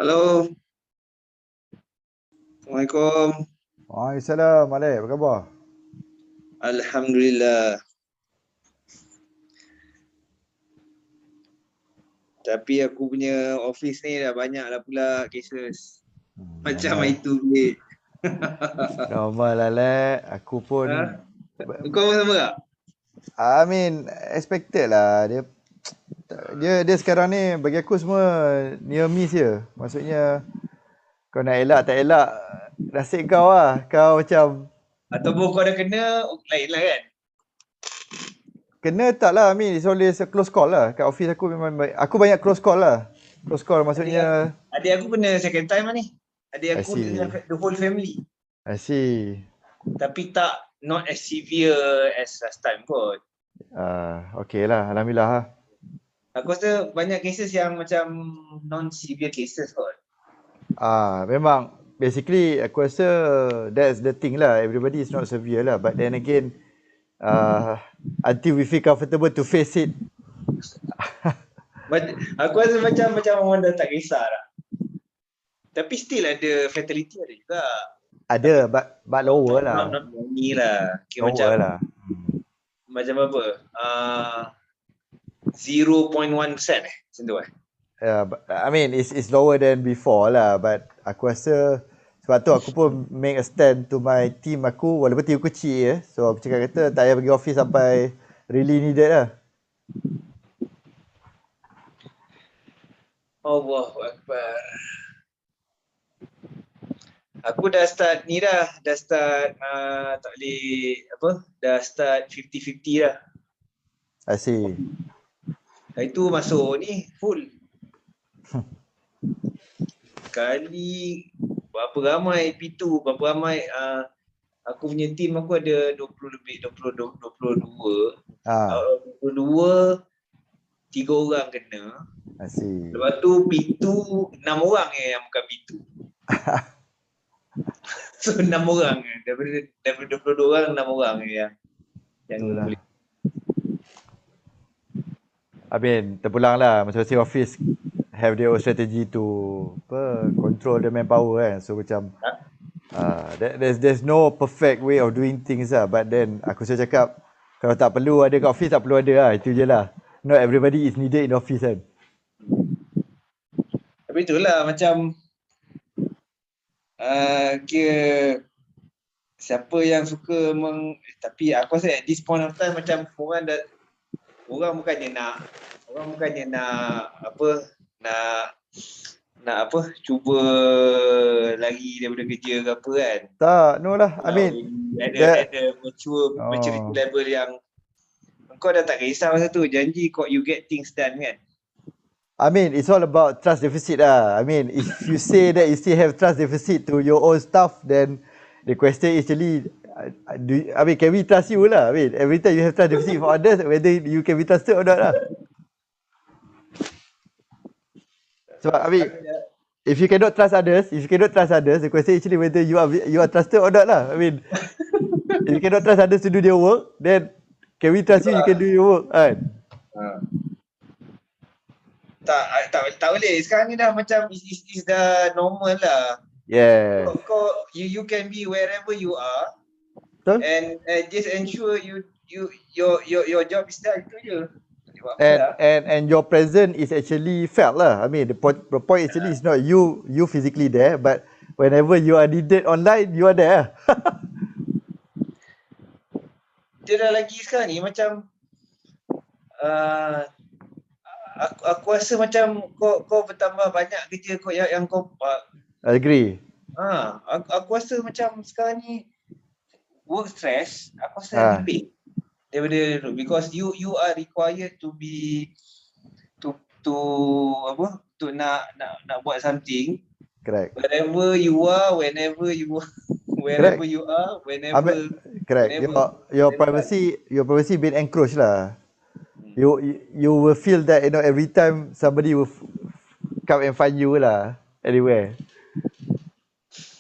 Halo, Assalamualaikum. Waalaikumsalam, Alek. Apa khabar? Alhamdulillah. Tapi aku punya office ni dah banyak lah pula cases. Macam Normal. itu bilik. Normal, Alek. Aku pun, Ha? Kau pun sama tak? I mean, expected lah. Dia sekarang ni bagi aku semua near miss je. Maksudnya kau nak elak tak elak, nasib kau lah. Kau macam Ataupun kau dah kena, lain lah kan? kena tak lah. I mean, it's always a close call lah. Kat office aku memang baik. Aku banyak close call lah. Close call maksudnya Adik aku kena second time lah ni. Adik I aku dengan see. the whole family. I see. Tapi tak, not as severe as last time kot. Okay lah. Alhamdulillah lah. Aku rasa banyak cases yang macam non-severe cases kot. Memang basically aku rasa that's the thing lah. Everybody is not severe lah. But then again, until we feel comfortable to face it. Aku rasa macam orang dah tak kisah lah. Tapi still ada fatality ada juga. Ada, but lower lah. Not many lah. Kira Lower macam lah. Macam apa? 0.1% macam tu But, I mean it's lower than before lah. But aku rasa sebab tu aku pun make a stand to my team aku. Walaupun team aku kecil so aku cakap kata tak payah pergi office sampai really needed lah. Allahu Akbar. Aku dah start ni dah. Dah start tak boleh apa? Dah start 50-50 dah. I see. Itu masuk ni full. Kali berapa ramai P2, berapa ramai aku punya team aku ada 20 lebih, 22. Out of 22, 3 orang kena. I see. Lepas tu P2, 6 orang yang bukan P2. So 6 orang daripada 22 orang, 6 orang yang boleh. I mean, terpulang lah masing-masing office have their own strategy to control the manpower kan. So macam there's no perfect way of doing things lah. But then aku selalu cakap kalau tak perlu ada kat office tak perlu ada lah. Itu je lah. Not everybody is needed in office kan. Tapi itulah macam kira siapa yang suka tapi aku rasa at this point of time macam orang bukannya nak cuba lari daripada kerja ke apa kan. Tak, no lah. I mean ada maturity level yang kau dah tak kisah masa tu, janji you get things done kan. I mean, it's all about trust deficit lah. I mean, if you say that you still have trust deficit to your own staff, then the question is actually, can we trust you lah? I mean, every time you have trust deficit for others, whether you can be trusted or not lah. So, I mean, if you cannot trust others, the question is actually whether you are trusted or not lah. I mean, if you cannot trust others to do their work, then can we trust you can do your work kan? Tak boleh. Sekarang ni dah macam is dah normal lah. Yeah. You can be wherever you are. Betul? And just ensure your job is done, itu je. And your presence is actually felt lah. I mean the point actually is not you physically there, but whenever you are needed online, you are there. Dia dah lagi sekarang ni macam aku rasa macam kau bertambah banyak kerja kau yang kau agree. Aku rasa macam sekarang ni work stress aku rasa lebih daripada dulu, because you are required to be to nak buat something. Correct. Wherever you are, whenever you are, whenever. Correct. Your privacy been encroached lah. You will feel that every time somebody will come and find you lah anywhere.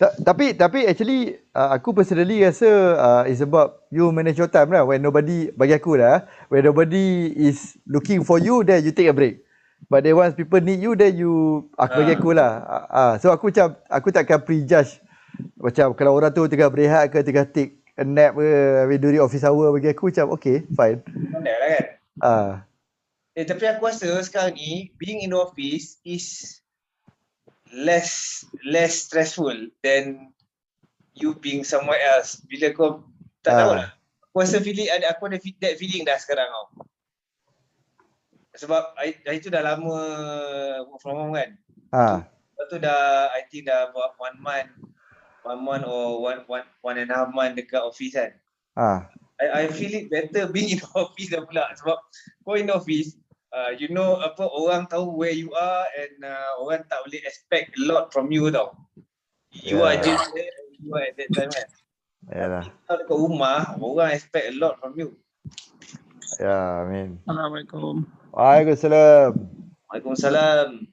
Tapi actually aku personally rasa it's about you manage your time lah. When nobody, bagi aku lah, when nobody is looking for you, then you take a break. But then once people need you, then you, bagi aku lah. So aku macam, aku takkan prejudge. Macam kalau orang tu tengah berehat ke, tengah take a nap ke, during office hour, bagi aku macam, okay, fine. Pandai lah kan. Ah, Tapi aku rasa sekarang ni, being in the office is less stressful than you being somewhere else. Bila kau tak tahu lah. Aku rasa aku ada that feeling dah sekarang tau. Sebab hari tu dah lama work from home kan. Lepas tu dah, I think dah buat 1 month or one and a half month dekat office kan. I feel it better being in the office dah pula. Sebab kau in the office, you know apa, orang tahu where you are and orang tak boleh expect a lot from you tau. You are just there, you are at that time kan. Yalah. Tapi kalau dekat rumah, orang expect a lot from you. Ya, amin. Assalamualaikum. Waalaikumsalam. Waalaikumsalam.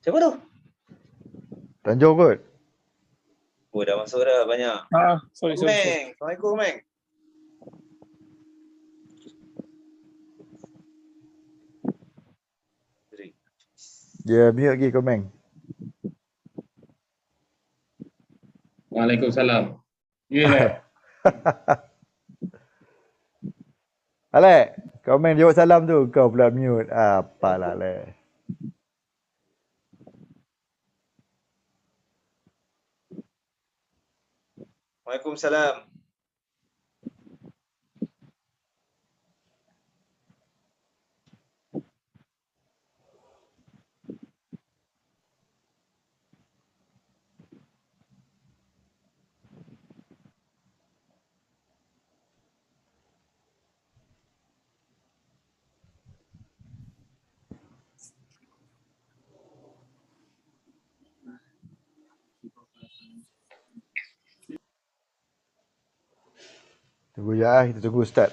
Siapa tu? Tanjung kot. Oh, dah masuk dah banyak. Sorry. Meng. Assalamualaikum, Meng. Ya, mute lagi kau, Meng. Waalaikumsalam. Yeah. Alek, kau Meng jawab salam tu, kau pula mute. Apalah, Alek. Waalaikumsalam. Tunggu ya, kita tunggu start.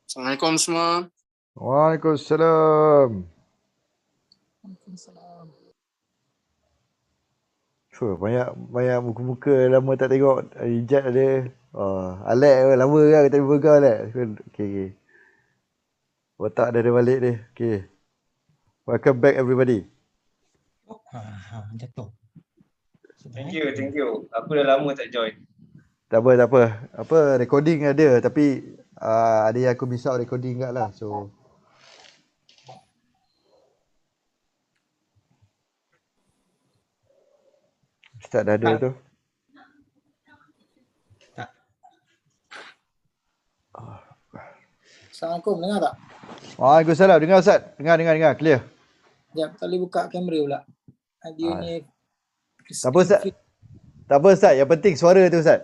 Assalamualaikum semua. Waalaikumsalam. Banyak muka-muka lama tak tengok. Ijat ada. Alek lama kan kita jumpa kau, Alek. Okay. Otak dah ada balik ni. Okay. Welcome back everybody. Jatuh. Thank you. Aku dah lama tak join. Tak apa. Recording ada tapi ada yang aku miss out recording kat lah. So start dah ada tu. Assalamualaikum, dengar tak? Waalaikumsalam. Dengar Ustaz. Dengar. Clear. Sekejap, tak boleh buka kamera pula. Dia ni Tak apa Ustaz. Tak apa Ustaz. Yang penting suara tu Ustaz.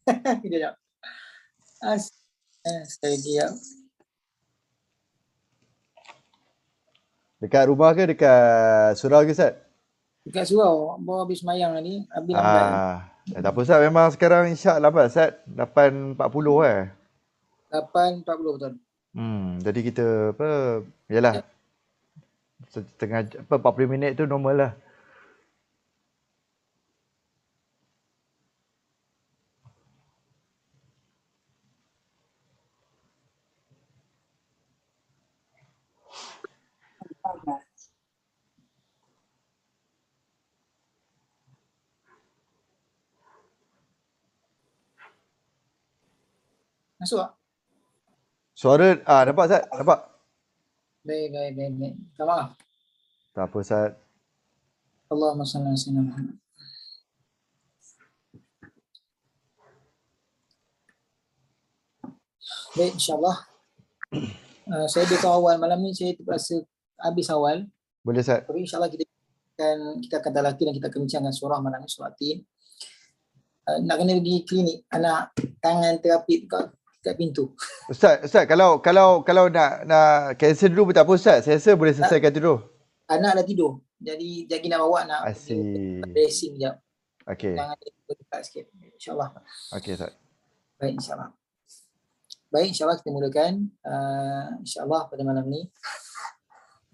Sekejap. Sekali lagi ya. Dekat rumah ke dekat surau ke Ustaz? Dekat surau, bawa habis semayang tadi. Habis lambat. Tak apa Ustaz. Memang sekarang isyak lambat Ustaz. 8.40 8.40 betul. Jadi kita yalah. Setengah 40 minit tu normal lah. Masuk tak? Suara nampak Ustaz? Nampak? Baik. Tak maaf. Tak apa Ustaz. Allahumma salli ala sayyidina Muhammad. Baik, insyaAllah. Saya beritahu awal malam ni, saya terpaksa habis awal. Boleh Ustaz? Tapi insyaAllah kita akan talaki dan kita akan bincangkan surah malam ni, surah Tin. Nak kena pergi klinik, anak tangan terapit kat pintu. Ustaz, kalau nak cancel dulu pun tak apa Ustaz. Saya rasa boleh selesaikan dulu. Anak dah tidur. Jadi jagi nak bawa nak dressing sekejap. Okey. Tangan dia dekat sikit. InsyaAllah. Okey Ustaz. Baik, insyaAllah. Baik, insyaAllah kita mulakan. InsyaAllah pada malam ni.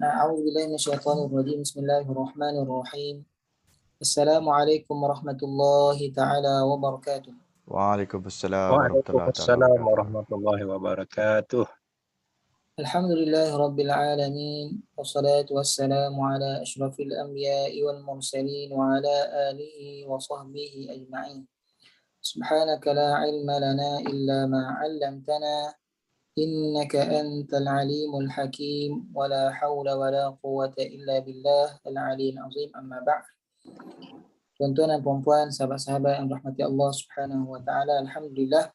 A'udzubillahi minasyaitonirrajim. Bismillahirrahmanirrahim. Assalamualaikum warahmatullahi ta'ala wabarakatuh. Waalaikumsalam warahmatullahi wabarakatuh. Alhamdulillahi rabbil alamin. Wassalatu wassalamu ala ashrafil anbiya'i wal mursalin wa ala alihi wa sahbihi ajma'in. Subhanaka la ilma lana illa ma 'allamtana innaka antal alimul hakim wa la hawla wa la quwwata illa billah al-'aliyyil 'azim. Amma ba'd. Tuan-tuan dan puan-puan, sahabat-sahabat yang rahmati Allah Subhanahu wa taala, alhamdulillah.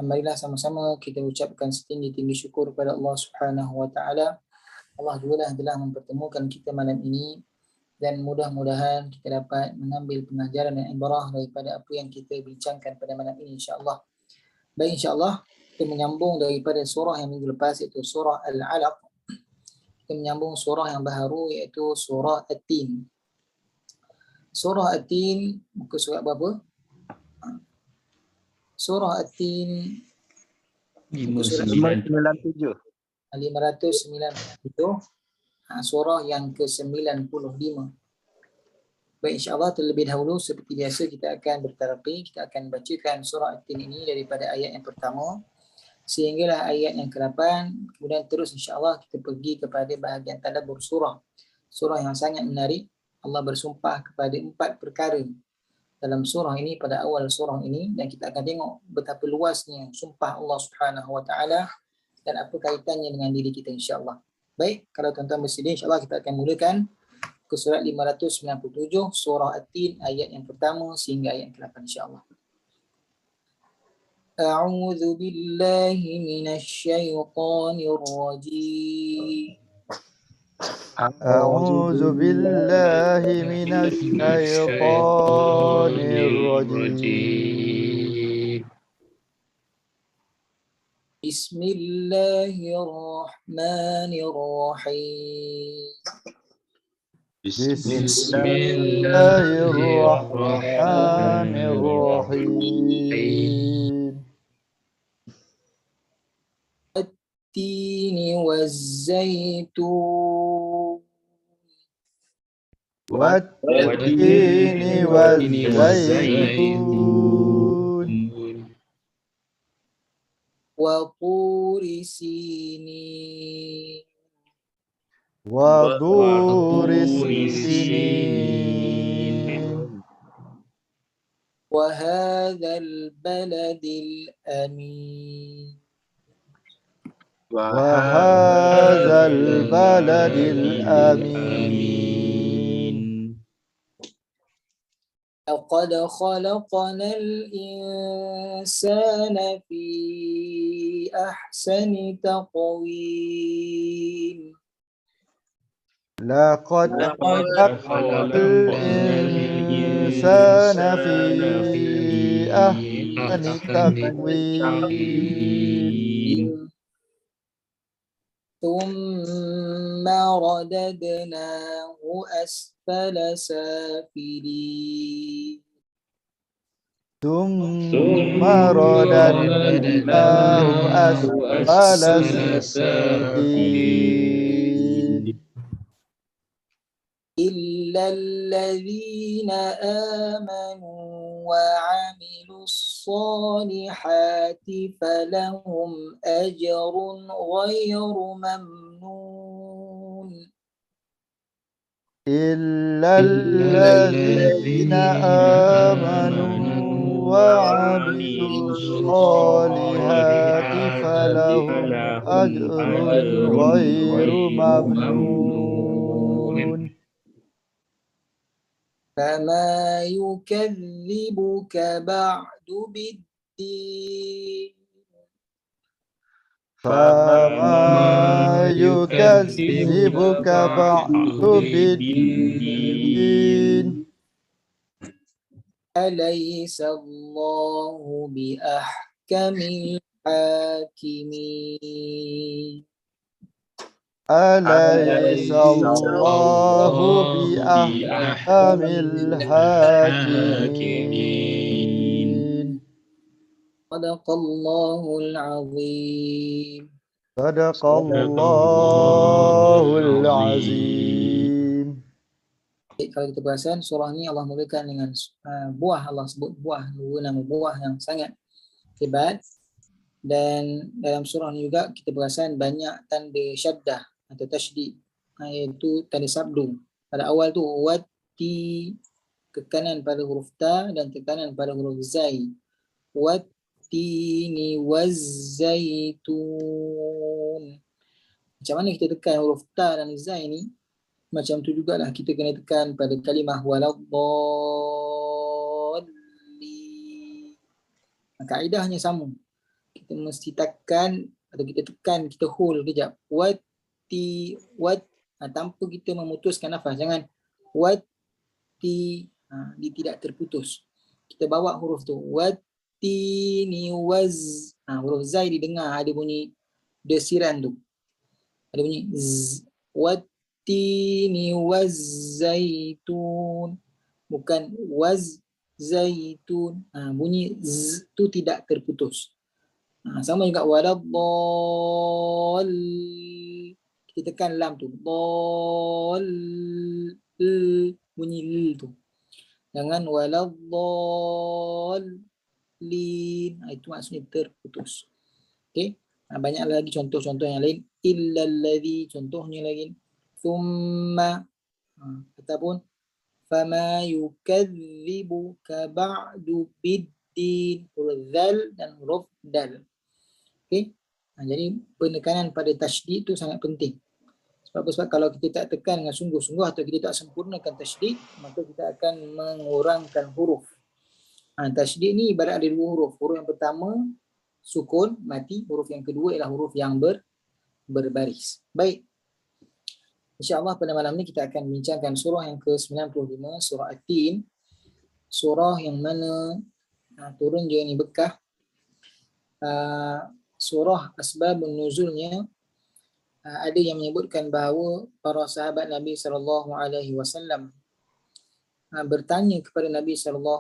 Marilah sama-sama kita ucapkan setinggi-tinggi syukur kepada Allah Subhanahu wa taala. Allah juga telah mempertemukan kita malam ini dan mudah-mudahan kita dapat mengambil pengajaran dan ibrah daripada apa yang kita bincangkan pada malam ini insya-Allah. Baik, insya-Allah kita menyambung daripada surah yang minggu lepas iaitu surah Al-Alaq. Kita menyambung surah yang baharu iaitu surah At-Tin. Surah At-Tin muka surat berapa? Surah At-Tin 597. 597. Surah yang ke-95. Baik, insya-Allah terlebih dahulu seperti biasa kita akan bertarapi, kita akan bacakan surah At-Tin ini daripada ayat yang pertama sehinggalah ayat yang ke-8, kemudian terus insya-Allah kita pergi kepada bahagian tadabbur surah. Surah yang sangat menarik. Allah bersumpah kepada 4 perkara dalam surah ini pada awal surah ini dan kita akan tengok betapa luasnya sumpah Allah Subhanahu wa taala dan apa kaitannya dengan diri kita insya-Allah. Baik, kalau tuan-tuan bersedia insya-Allah kita akan mulakan ke surat 597 surah At-Tin ayat yang pertama sehingga ayat yang ke-8 insya-Allah. A'udzu billahi minasyaitonir rajim. A'udzu billahi minasyaitonir rajim. Bismillahirrahmanirrahim. Bismillahirrahmanirrahim. At-tini waz-zaytun. Wat-tini waz-zaytun. Wa turi sinin. Wa turi sinin. Wa hadzal baladil amin. وهذا البلد الأمين لقد خلقنا الإنسان في أحسن تقويم لقد خلقنا الإنسان في أحسن تقويم ثم رددناه أسفل سافلين ثم رددناه أسفل سافلين إلا الذين آمنوا وعملوا الصالحات فلهم أجر غير ممنون إلا الذين آمنوا وعملوا الصالحات فلهم أجر غير ممنون فما يكذبك بعد بالدين فما يكذبك بعد بالدين أليس الله بأحكم الحاكمين أليس الله بأحكم الحاكمين صدق الله العظيم صدق الله العظيم. Kalau kita perasan surah ni Allah mulakan dengan buah. Allah sebut buah, dua nama buah yang sangat hebat. Dan dalam surah ni juga kita perasan banyak tanda syaddah atau tasydid, iaitu tanda sabdu. Pada awal tu wati, tekanan pada huruf ta dan tekanan pada huruf zai. Wattini wazzaitun. Macam mana kita tekan huruf ta dan zai ni? Macam tu jugalah kita kena tekan pada kalimah waladhdallin. Kaedahnya sama. Kita mesti tekan atau kita tekan, kita hold kejap. Wat tanpa kita memutuskan nafas. Jangan wati, dia tidak terputus. Kita bawa huruf tu. Wattini waz. Huruf zai didengar ada bunyi desiran tu. Ada bunyi z. Wattini wazzaitun. Bukan waz zaitun. Bunyi z tu tidak terputus. Sama juga waladdall. Kita tekan lam tu. Dall. Bunyi l tu. Jangan waladdallin. Itu maksudnya terputus. Okey. Banyak lagi contoh-contoh yang lain. Illalladzi, contohnya lagi. Thumma, ataupun fama yukadzibuka ba'du biddin. Huruf zal dan huruf dal. Okey. Jadi penekanan pada tasydid itu sangat penting. Sebab kalau kita tak tekan dengan sungguh-sungguh atau kita tak sempurnakan tasydid, maka kita akan mengurangkan huruf. Tasydid ni ibarat ada dua huruf. Huruf yang pertama sukun, mati. Huruf yang kedua ialah huruf yang berbaris. Baik. InsyaAllah pada malam ni kita akan bincangkan surah yang ke-95, surah At-Tin. Surah yang mana turun je ni Bekah. Surah asbabun nuzulnya, ada yang menyebutkan bahawa para sahabat Nabi SAW bertanya kepada Nabi SAW,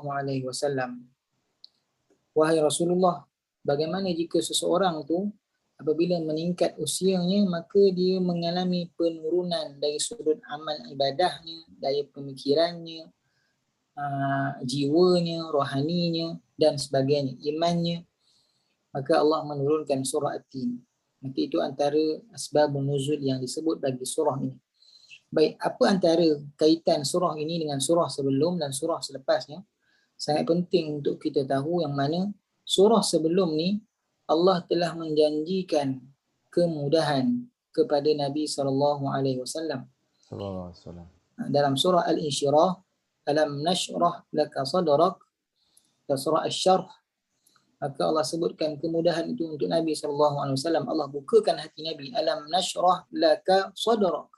wahai Rasulullah, bagaimana jika seseorang tu apabila meningkat usianya, maka dia mengalami penurunan dari sudut amal ibadahnya, daya pemikirannya, jiwanya, rohaninya dan sebagainya, imannya. Maka Allah menurunkan surah At-Tin. Maka itu antara asbabun nuzul yang disebut bagi surah ini. Baik, apa antara kaitan surah ini dengan surah sebelum dan surah selepasnya? Sangat penting untuk kita tahu yang mana surah sebelum ni Allah telah menjanjikan kemudahan kepada Nabi SAW. Dalam surah Al-Insyirah, alam nashrah laka sadrak, surah Asy-Syarh. Maka Allah sebutkan kemudahan itu untuk Nabi SAW. Allah bukakan hati Nabi. Alam nashrah laka sadrak.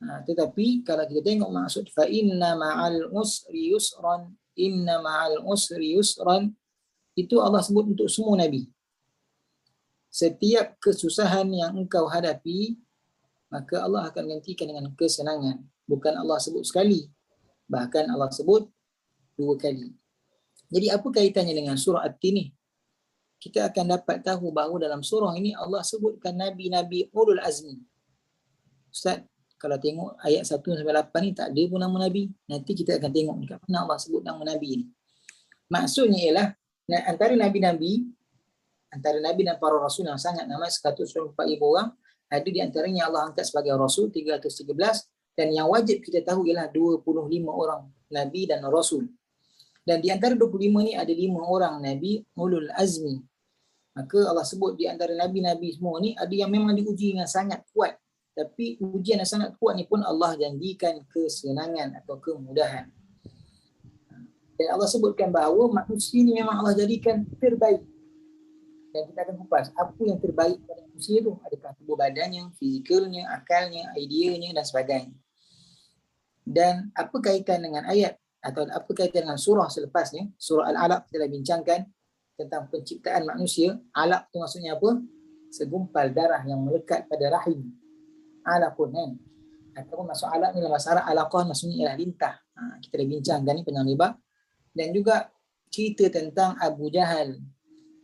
Tetapi kalau kita tengok maksud fa inna ma'al usri yusran, inna ma'al usri yusran, itu Allah sebut untuk semua Nabi. Setiap kesusahan yang engkau hadapi, maka Allah akan gantikan dengan kesenangan. Bukan Allah sebut sekali, bahkan Allah sebut 2 kali. Jadi apa kaitannya dengan surah At-Tin ni? Kita akan dapat tahu bahawa dalam surah ini Allah sebutkan Nabi-Nabi Ulul Azmi. Ustaz, kalau tengok ayat 1 sampai 8 ni tak ada pun nama Nabi. Nanti kita akan tengok dekat mana Allah sebut nama Nabi ni. Maksudnya ialah antara Nabi-Nabi, antara Nabi dan para Rasul yang sangat namai 124,000 orang, ada di antaranya Allah angkat sebagai Rasul 313, dan yang wajib kita tahu ialah 25 orang Nabi dan Rasul. Dan di antara 25 ni ada 5 orang Nabi Ulul Azmi. Maka Allah sebut di antara Nabi-Nabi semua ni ada yang memang diuji dengan sangat kuat. Tapi ujian yang sangat kuat ni pun Allah janjikan kesenangan atau kemudahan. Dan Allah sebutkan bahawa manusia ni memang Allah jadikan terbaik. Dan kita akan kupas apa yang terbaik pada manusia tu. Adakah tubuh badannya, fizikalnya, akalnya, ideanya dan sebagainya. Dan apa kaitan dengan ayat atau apa kaitan dengan surah selepasnya, surah Al-Alaq, kita dah bincangkan tentang penciptaan manusia. Alaq tu maksudnya apa? Segumpal darah yang melekat pada rahim. Alaqun kan? Ataupun masuk alaq ni dalam bahasa Arab, alaqah maksudnya ialah lintah. Kita dah bincangkan ni panjang lebar. Dan juga cerita tentang Abu Jahal.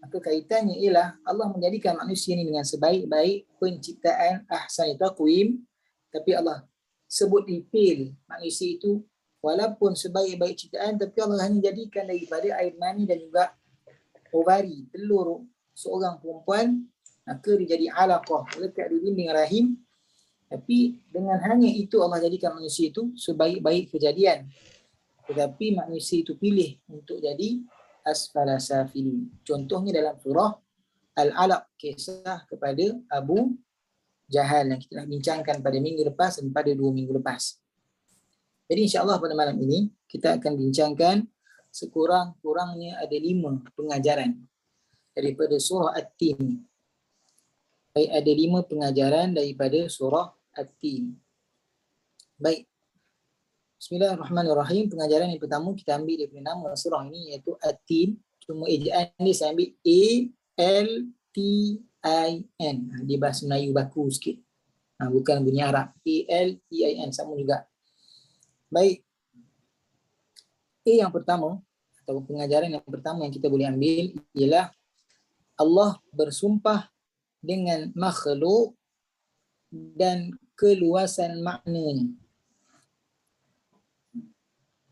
Maka kaitannya ialah Allah menjadikan manusia ni dengan sebaik-baik penciptaan, ahsani taqwim, tapi Allah sebut detail manusia itu walaupun sebaik-baik ciptaan, tapi Allah hanya jadikan daripada air mani dan juga ovari, telur seorang perempuan, maka dia jadi alaqah, lekat di dinding rahim. Tapi dengan hanya itu Allah jadikan manusia itu sebaik-baik kejadian. Tetapi manusia itu pilih untuk jadi asfala safilin. Contohnya dalam surah Al-Alaq, kisah kepada Abu Jahal yang kita dah bincangkan pada minggu lepas dan pada 2 minggu lepas. Jadi insya-Allah pada malam ini kita akan bincangkan sekurang-kurangnya ada 5 pengajaran daripada surah At-Tin. Baik, ada 5 pengajaran daripada surah At-Tin. Baik. Bismillahirrahmanirrahim. Pengajaran yang pertama kita ambil daripada nama surah ini iaitu At-Tin. Cuma ejaan ni saya ambil A-L-T-I-N. Dia bahasa Melayu baku sikit. Bukan bunyi Arab. A-L-T-I-N sama juga. Baik. Yang pertama atau pengajaran yang pertama yang kita boleh ambil ialah Allah bersumpah dengan makhluk dan keluasan maknanya.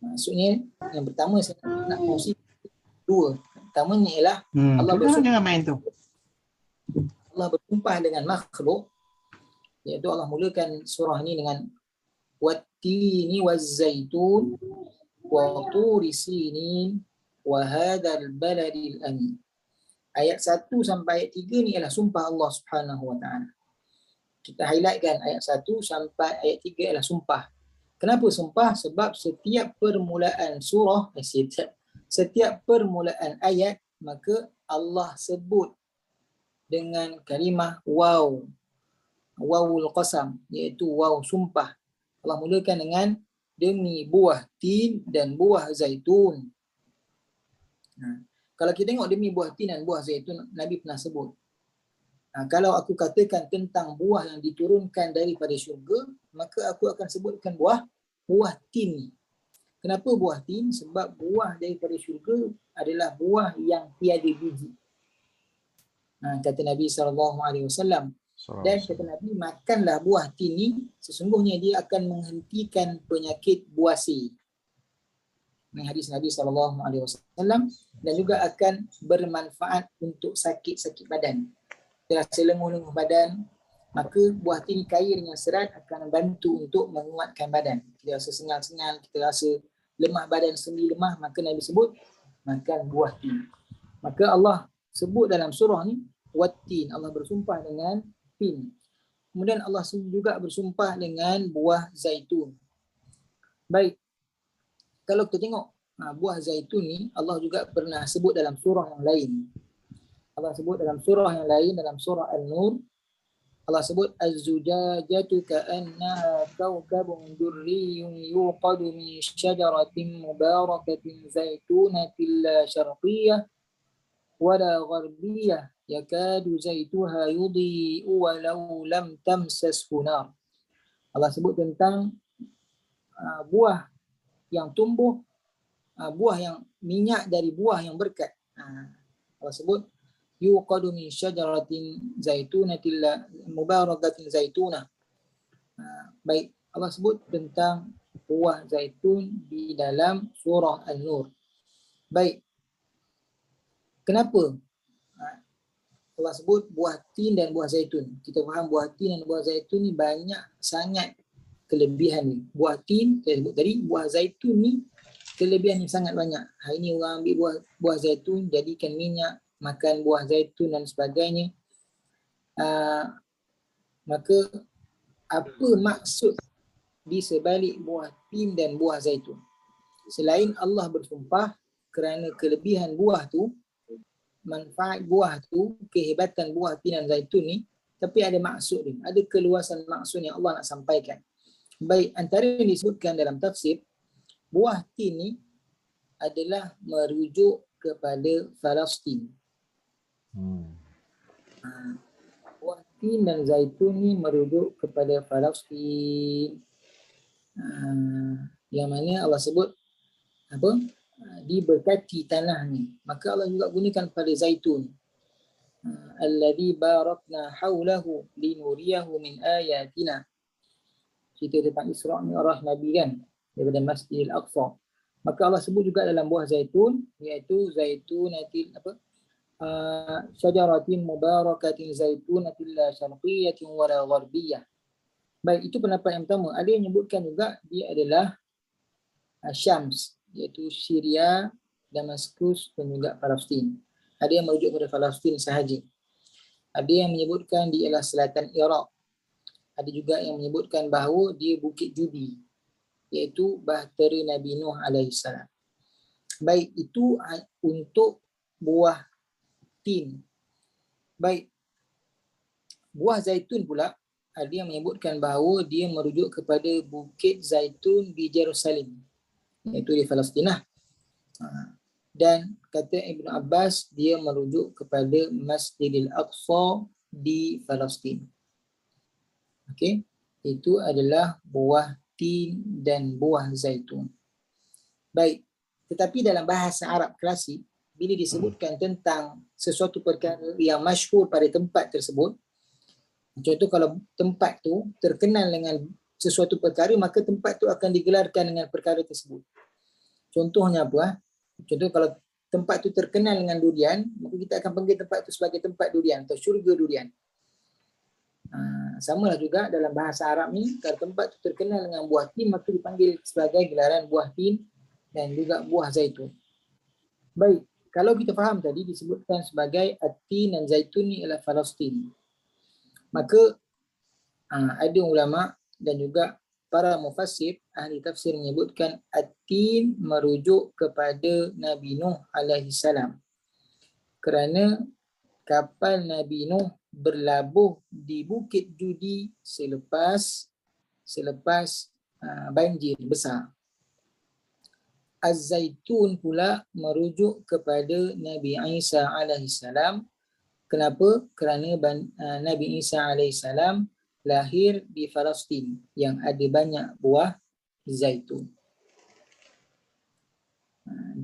Maksudnya yang pertama saya nak kongsi 2. Pertamanya ialah Allah bersumpah dengan makhluk, iaitu Allah mulakan surah ini dengan wattini wazzaitun wa turi sinin wa hadzal baladil amin. Ayat 1 sampai ayat 3 ni ialah sumpah Allah Subhanahu wa taala. Kita highlightkan ayat 1 sampai ayat 3 ialah sumpah. Kenapa sumpah? Sebab setiap permulaan surah, setiap permulaan ayat, maka Allah sebut dengan kalimah waw. Wawul qasam, iaitu waw sumpah. Allah mulakan dengan demi buah tin dan buah zaitun. Kalau kita tengok demi buah tin dan buah zaitun, Nabi pernah sebut. Kalau aku katakan tentang buah yang diturunkan daripada syurga, maka aku akan sebutkan buah tin. Kenapa buah tin? Sebab buah daripada syurga adalah buah yang tiada biji. Kata Nabi SAW. Dan kata Nabi, makanlah buah tin ni, sesungguhnya dia akan menghentikan penyakit buasi. Ini hadis Nabi SAW. Dan juga akan bermanfaat untuk sakit-sakit badan. Kita rasa lenguh-lenguh badan, maka buah tin kaya dengan serat akan membantu untuk menguatkan badan. Kita rasa sengal-sengal, kita rasa lemah badan, sendi lemah, maka Nabi sebut makan buah tin. Maka Allah sebut dalam surah ni wattin, Allah bersumpah dengan tin. Kemudian Allah juga bersumpah dengan buah zaitun. Baik. kalau kita tengok buah zaitun ni Allah juga pernah sebut dalam surah yang lain. Allah sebut dalam surah yang lain, dalam surah An-Nur, Allah sebut az-zujajatu ka'annaha kawkabun durriyyun yuqadu min syajaratin mubarakatin zaitunatin la syarqiyyah wala gharbiyah yakadu zaituha yudhi'u walau lam tamsashu nar. Allah sebut tentang buah yang tumbuh, buah yang minyak dari buah yang berkat. Allah sebut yuqadu min syajaratin zaitunatin mubarakatin zaitunah. Baik, Allah sebut tentang buah zaitun di dalam surah An-Nur. Baik, kenapa Allah sebut buah tin dan buah zaitun? Kita faham buah tin dan buah zaitun ni banyak sangat kelebihan ni. Buah tin, saya sebut tadi, buah zaitun ni kelebihan yang sangat banyak. Hari ni orang ambil buah zaitun, jadikan minyak, makan buah zaitun dan sebagainya. Maka apa maksud di sebalik buah tin dan buah zaitun? Selain Allah bersumpah kerana kelebihan buah tu, manfaat buah tu, kehebatan buah tin dan zaitun ni, tapi ada maksud dia, ada keluasan maksud yang Allah nak sampaikan. Baik, antara yang disebutkan dalam tafsir, buah tin ni adalah merujuk kepada Palestin. Buah tin dan zaitun ni merujuk kepada Palestin, yang mana Allah sebut apa? Diberkati tanah ni. Maka Allah juga gunakan pada zaitun. Alladhi barakna hawlahu linuriyahu min ayatina. Cerita tentang Isra' Mi'raj Nabi kan, daripada Masjidil Aqsa. Maka Allah sebut juga dalam buah zaitun, iaitu zaitunatil apa? Syajaratin mubarakatin zaitunatin la syarqiyatin wala gharbiyah. Baik, itu pendapat yang pertama. Ada yang menyebutkan juga dia adalah Syams, iaitu Syria, Damaskus dan juga Palestin. Ada yang merujuk pada Palestin sahaja. Ada yang menyebutkan dia adalah selatan Iraq. Ada juga yang menyebutkan bahawa dia Bukit Judi, iaitu bahtera Nabi Nuh AS. Baik, itu untuk buah tin. Baik, buah zaitun pula ada yang menyebutkan bahawa dia merujuk kepada Bukit Zaitun di Jerusalem, iaitu di Palestin. Dan kata Ibn Abbas, dia merujuk kepada Masjidil Aqsa di Palestin. Okey, itu adalah buah tin dan buah zaitun. Baik, tetapi dalam bahasa Arab klasik, bila disebutkan tentang sesuatu perkara yang masyhur pada tempat tersebut, contoh kalau tempat tu terkenal dengan sesuatu perkara, maka tempat tu akan digelarkan dengan perkara tersebut. Contohnya apa? Contoh kalau tempat tu terkenal dengan durian, maka kita akan panggil tempat tu sebagai tempat durian atau syurga durian. Samalah juga dalam bahasa Arab ni, kalau tempat tu terkenal dengan buah tin, maka dipanggil sebagai gelaran buah tin dan juga buah zaitun. Baik, kalau kita faham tadi disebutkan sebagai at-tin dan zaitun ni adalah Palestin. Maka ada ulama dan juga para mufassir, ahli tafsir menyebutkan at-tin merujuk kepada Nabi Nuh AS. Kerana kapal Nabi Nuh berlabuh di Bukit Judi selepas banjir besar. Az-zaitun pula merujuk kepada Nabi Isa AS. Kenapa? Kerana Nabi Isa AS lahir di Palestin yang ada banyak buah zaitun.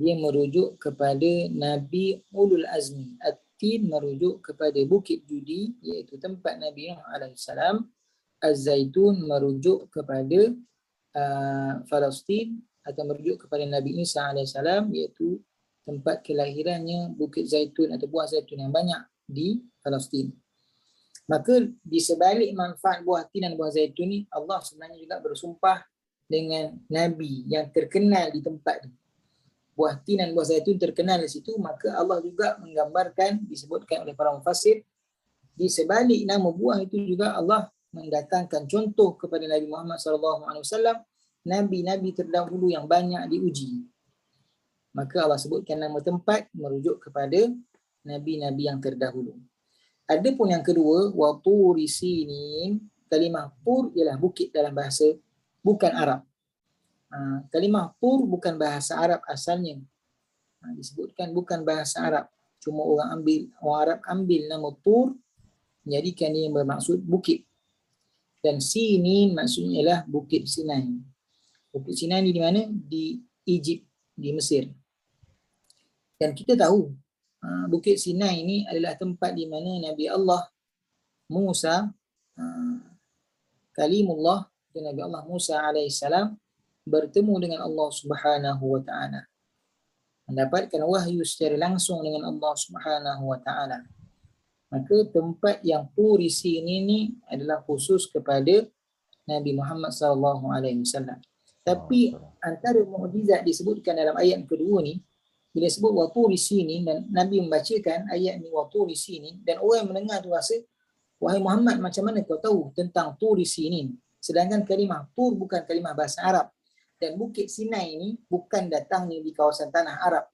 Dia merujuk kepada Nabi Ulul Azmi. At-tin merujuk kepada Bukit Judi, iaitu tempat Nabi Nuh AS. Az-zaitun merujuk kepada Palestin atau merujuk kepada Nabi Isa AS, iaitu tempat kelahirannya Bukit Zaitun atau buah zaitun yang banyak di Palestin. Maka di sebalik manfaat buah tin dan buah zaitun ni, Allah sebenarnya juga bersumpah dengan Nabi yang terkenal di tempat ni. Buah tin dan buah zaitun terkenal di situ, maka Allah juga menggambarkan, disebutkan oleh para mufassir, di sebalik nama buah itu juga Allah mendatangkan contoh kepada Nabi Muhammad SAW, nabi-nabi terdahulu yang banyak diuji. Maka Allah sebutkan nama tempat merujuk kepada nabi-nabi yang terdahulu. Adapun yang kedua, wa turi sinin, kalimah tur ialah bukit dalam bahasa bukan Arab. Kalimah tur bukan bahasa Arab asalnya. Disebutkan bukan bahasa Arab. Cuma orang Arab ambil nama tur, menjadikan dia bermaksud bukit. Dan sinin maksudnya ialah Bukit Sinai. Bukit Sinai ni di mana? Di Egypt, di Mesir. Dan kita tahu Bukit Sinai ini adalah tempat di mana Nabi Allah Musa, Kalimullah, Nabi Allah Musa alaihissalam bertemu dengan Allah Subhanahu wa taala. Mendapatkan wahyu secara langsung dengan Allah Subhanahu wa taala. Maka tempat yang Turi Sinin ini adalah khusus kepada Nabi Muhammad sallallahu alaihi wasallam. Tapi antara mukjizat disebutkan dalam ayat kedua ni, bila sebut wa Turi Sinin dan Nabi membacakan ayat ni wa Turi Sinin, dan orang yang mendengar tu rasa, wahai Muhammad, macam mana kau tahu tentang Turi Sinin? Sedangkan kalimah Tur bukan kalimah bahasa Arab. Dan Bukit Sinai ini bukan datangnya di kawasan tanah Arab.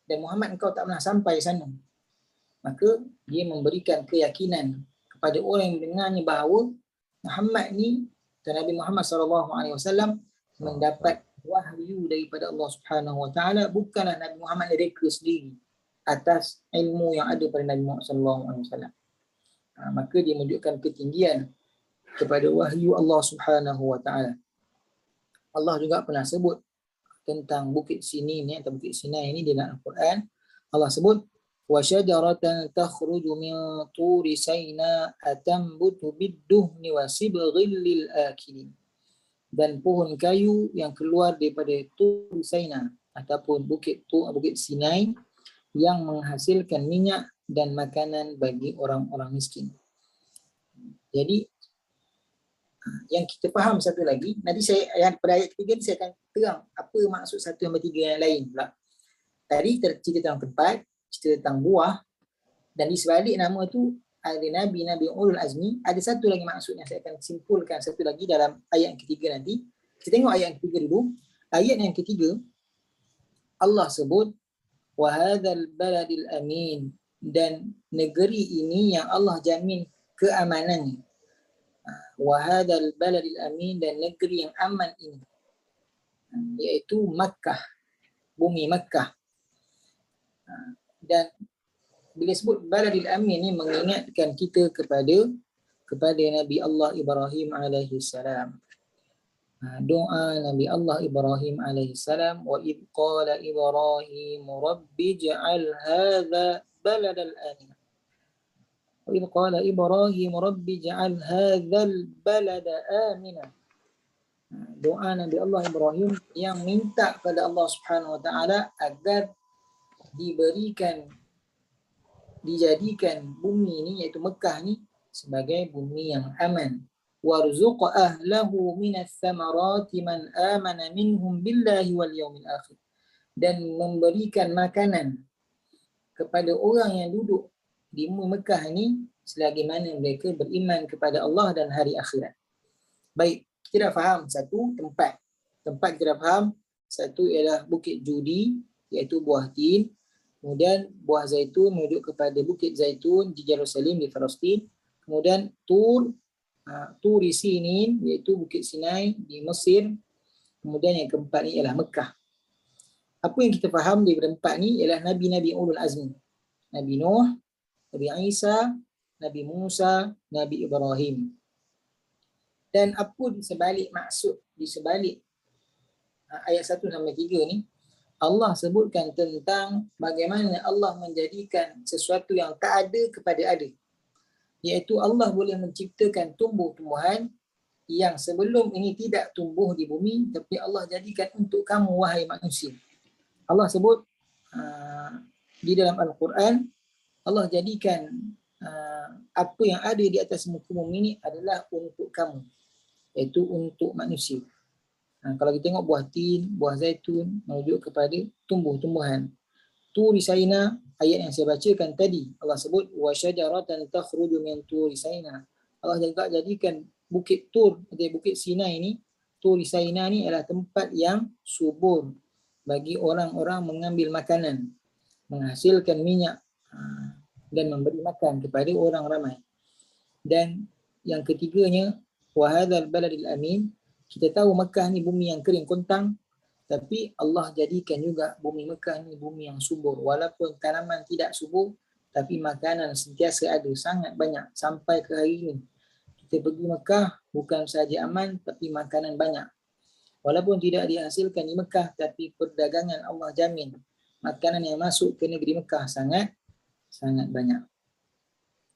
Dan Muhammad, engkau tak pernah sampai sana. Maka dia memberikan keyakinan kepada orang yang mendengarnya bahawa Muhammad ni, dan Nabi Muhammad SAW mendapat wahyu daripada Allah Subhanahu Wa Taala, bukanlah Nabi Muhammad reka sendiri atas ilmu yang ada pada Nabi Muhammad SAW. Maka dia menunjukkan ketinggian kepada wahyu Allah Subhanahu Wa Taala. Allah juga pernah sebut tentang Bukit Sinin ni, atau Bukit Sinai ni di dalam Al-Quran. Allah sebut wa syajaratan takhruju min turi sayna atambutu bid-duhni wa sibghil lil akilin. Dan pohon kayu yang keluar daripada Turi Sayna ataupun Bukit Sinai yang menghasilkan minyak dan makanan bagi orang-orang miskin. Jadi yang kita faham satu lagi, nanti saya yang pada ayat ketiga ni saya akan terang apa maksud satu yang tiga yang lain pula. Tadi cerita tentang tempat, cerita tentang buah, dan di sebalik nama tu ada Nabi-Nabi Ulul Azmi. Ada satu lagi maksud yang saya akan simpulkan satu lagi dalam ayat yang ketiga nanti. Kita tengok ayat yang ketiga dulu. Ayat yang ketiga, Allah sebut wa hadzal baladil amin, dan negeri ini yang Allah jamin keamanannya. Wa hadzal baladil amin, dan negeri yang aman ini, iaitu Makkah, bumi Makkah. Dan bila sebut baladil amin ni mengingatkan kita kepada Nabi Allah Ibrahim alaihi salam. Doa Nabi Allah Ibrahim alaihi salam, wa id qala Ibrahim rabbi ja'al hadza baladal amin. Wa id qala Ibrahim rabbi ja'al hadzal balada amina. Doa Nabi Allah Ibrahim yang minta kepada Allah Subhanahu wa taala agar dijadikan bumi ni, iaitu Mekah ni, sebagai bumi yang aman. Warzuq ahlahu minas samarati man amana minhum billahi wal yawmil akhir. Dan memberikan makanan kepada orang yang duduk di bumi Mekah ni selagi mana mereka beriman kepada Allah dan hari akhirat. Baik, kita dah faham satu tempat. Tempat kita dah faham. Satu ialah Bukit Judi, iaitu buah tin. Kemudian buah zaitun merujuk kepada Bukit Zaitun di Jerusalem di Palestin. Kemudian Turi Sinin, iaitu Bukit Sinai di Mesir. Kemudian yang keempat ni ialah Mekah. Apa yang kita faham di empat ni ialah Nabi-Nabi Ulul Azmi. Nabi Nuh, Nabi Isa, Nabi Musa, Nabi Ibrahim. Dan apa di sebalik maksud, di sebalik ayat 1 sampai 3 ni, Allah sebutkan tentang bagaimana Allah menjadikan sesuatu yang tak ada kepada ada. Iaitu Allah boleh menciptakan tumbuh-tumbuhan yang sebelum ini tidak tumbuh di bumi, tapi Allah jadikan untuk kamu, wahai manusia. Allah sebut di dalam Al-Quran, Allah jadikan apa yang ada di atas muka bumi ini adalah untuk kamu, iaitu untuk manusia. Kalau kita tengok buah tin, buah zaitun merujuk kepada tumbuh-tumbuhan. Turi Sayna, ayat yang saya bacakan tadi, Allah sebut wa syajaratan takhruju min turi Sayna. Allah juga jadikan Bukit Tur, Bukit Sinai ini Turi Saina ni adalah tempat yang subur bagi orang-orang mengambil makanan, menghasilkan minyak dan memberi makan kepada orang ramai. Dan yang ketiganya, wa hadzal baladil amin, kita tahu Mekah ni bumi yang kering kontang, tapi Allah jadikan juga bumi Mekah ni bumi yang subur. Walaupun tanaman tidak subur, tapi makanan sentiasa ada, sangat banyak sampai ke hari ini. Kita pergi Mekah bukan sahaja aman, tapi makanan banyak. Walaupun tidak dihasilkan di Mekah, tapi perdagangan Allah jamin makanan yang masuk ke negeri Mekah sangat banyak.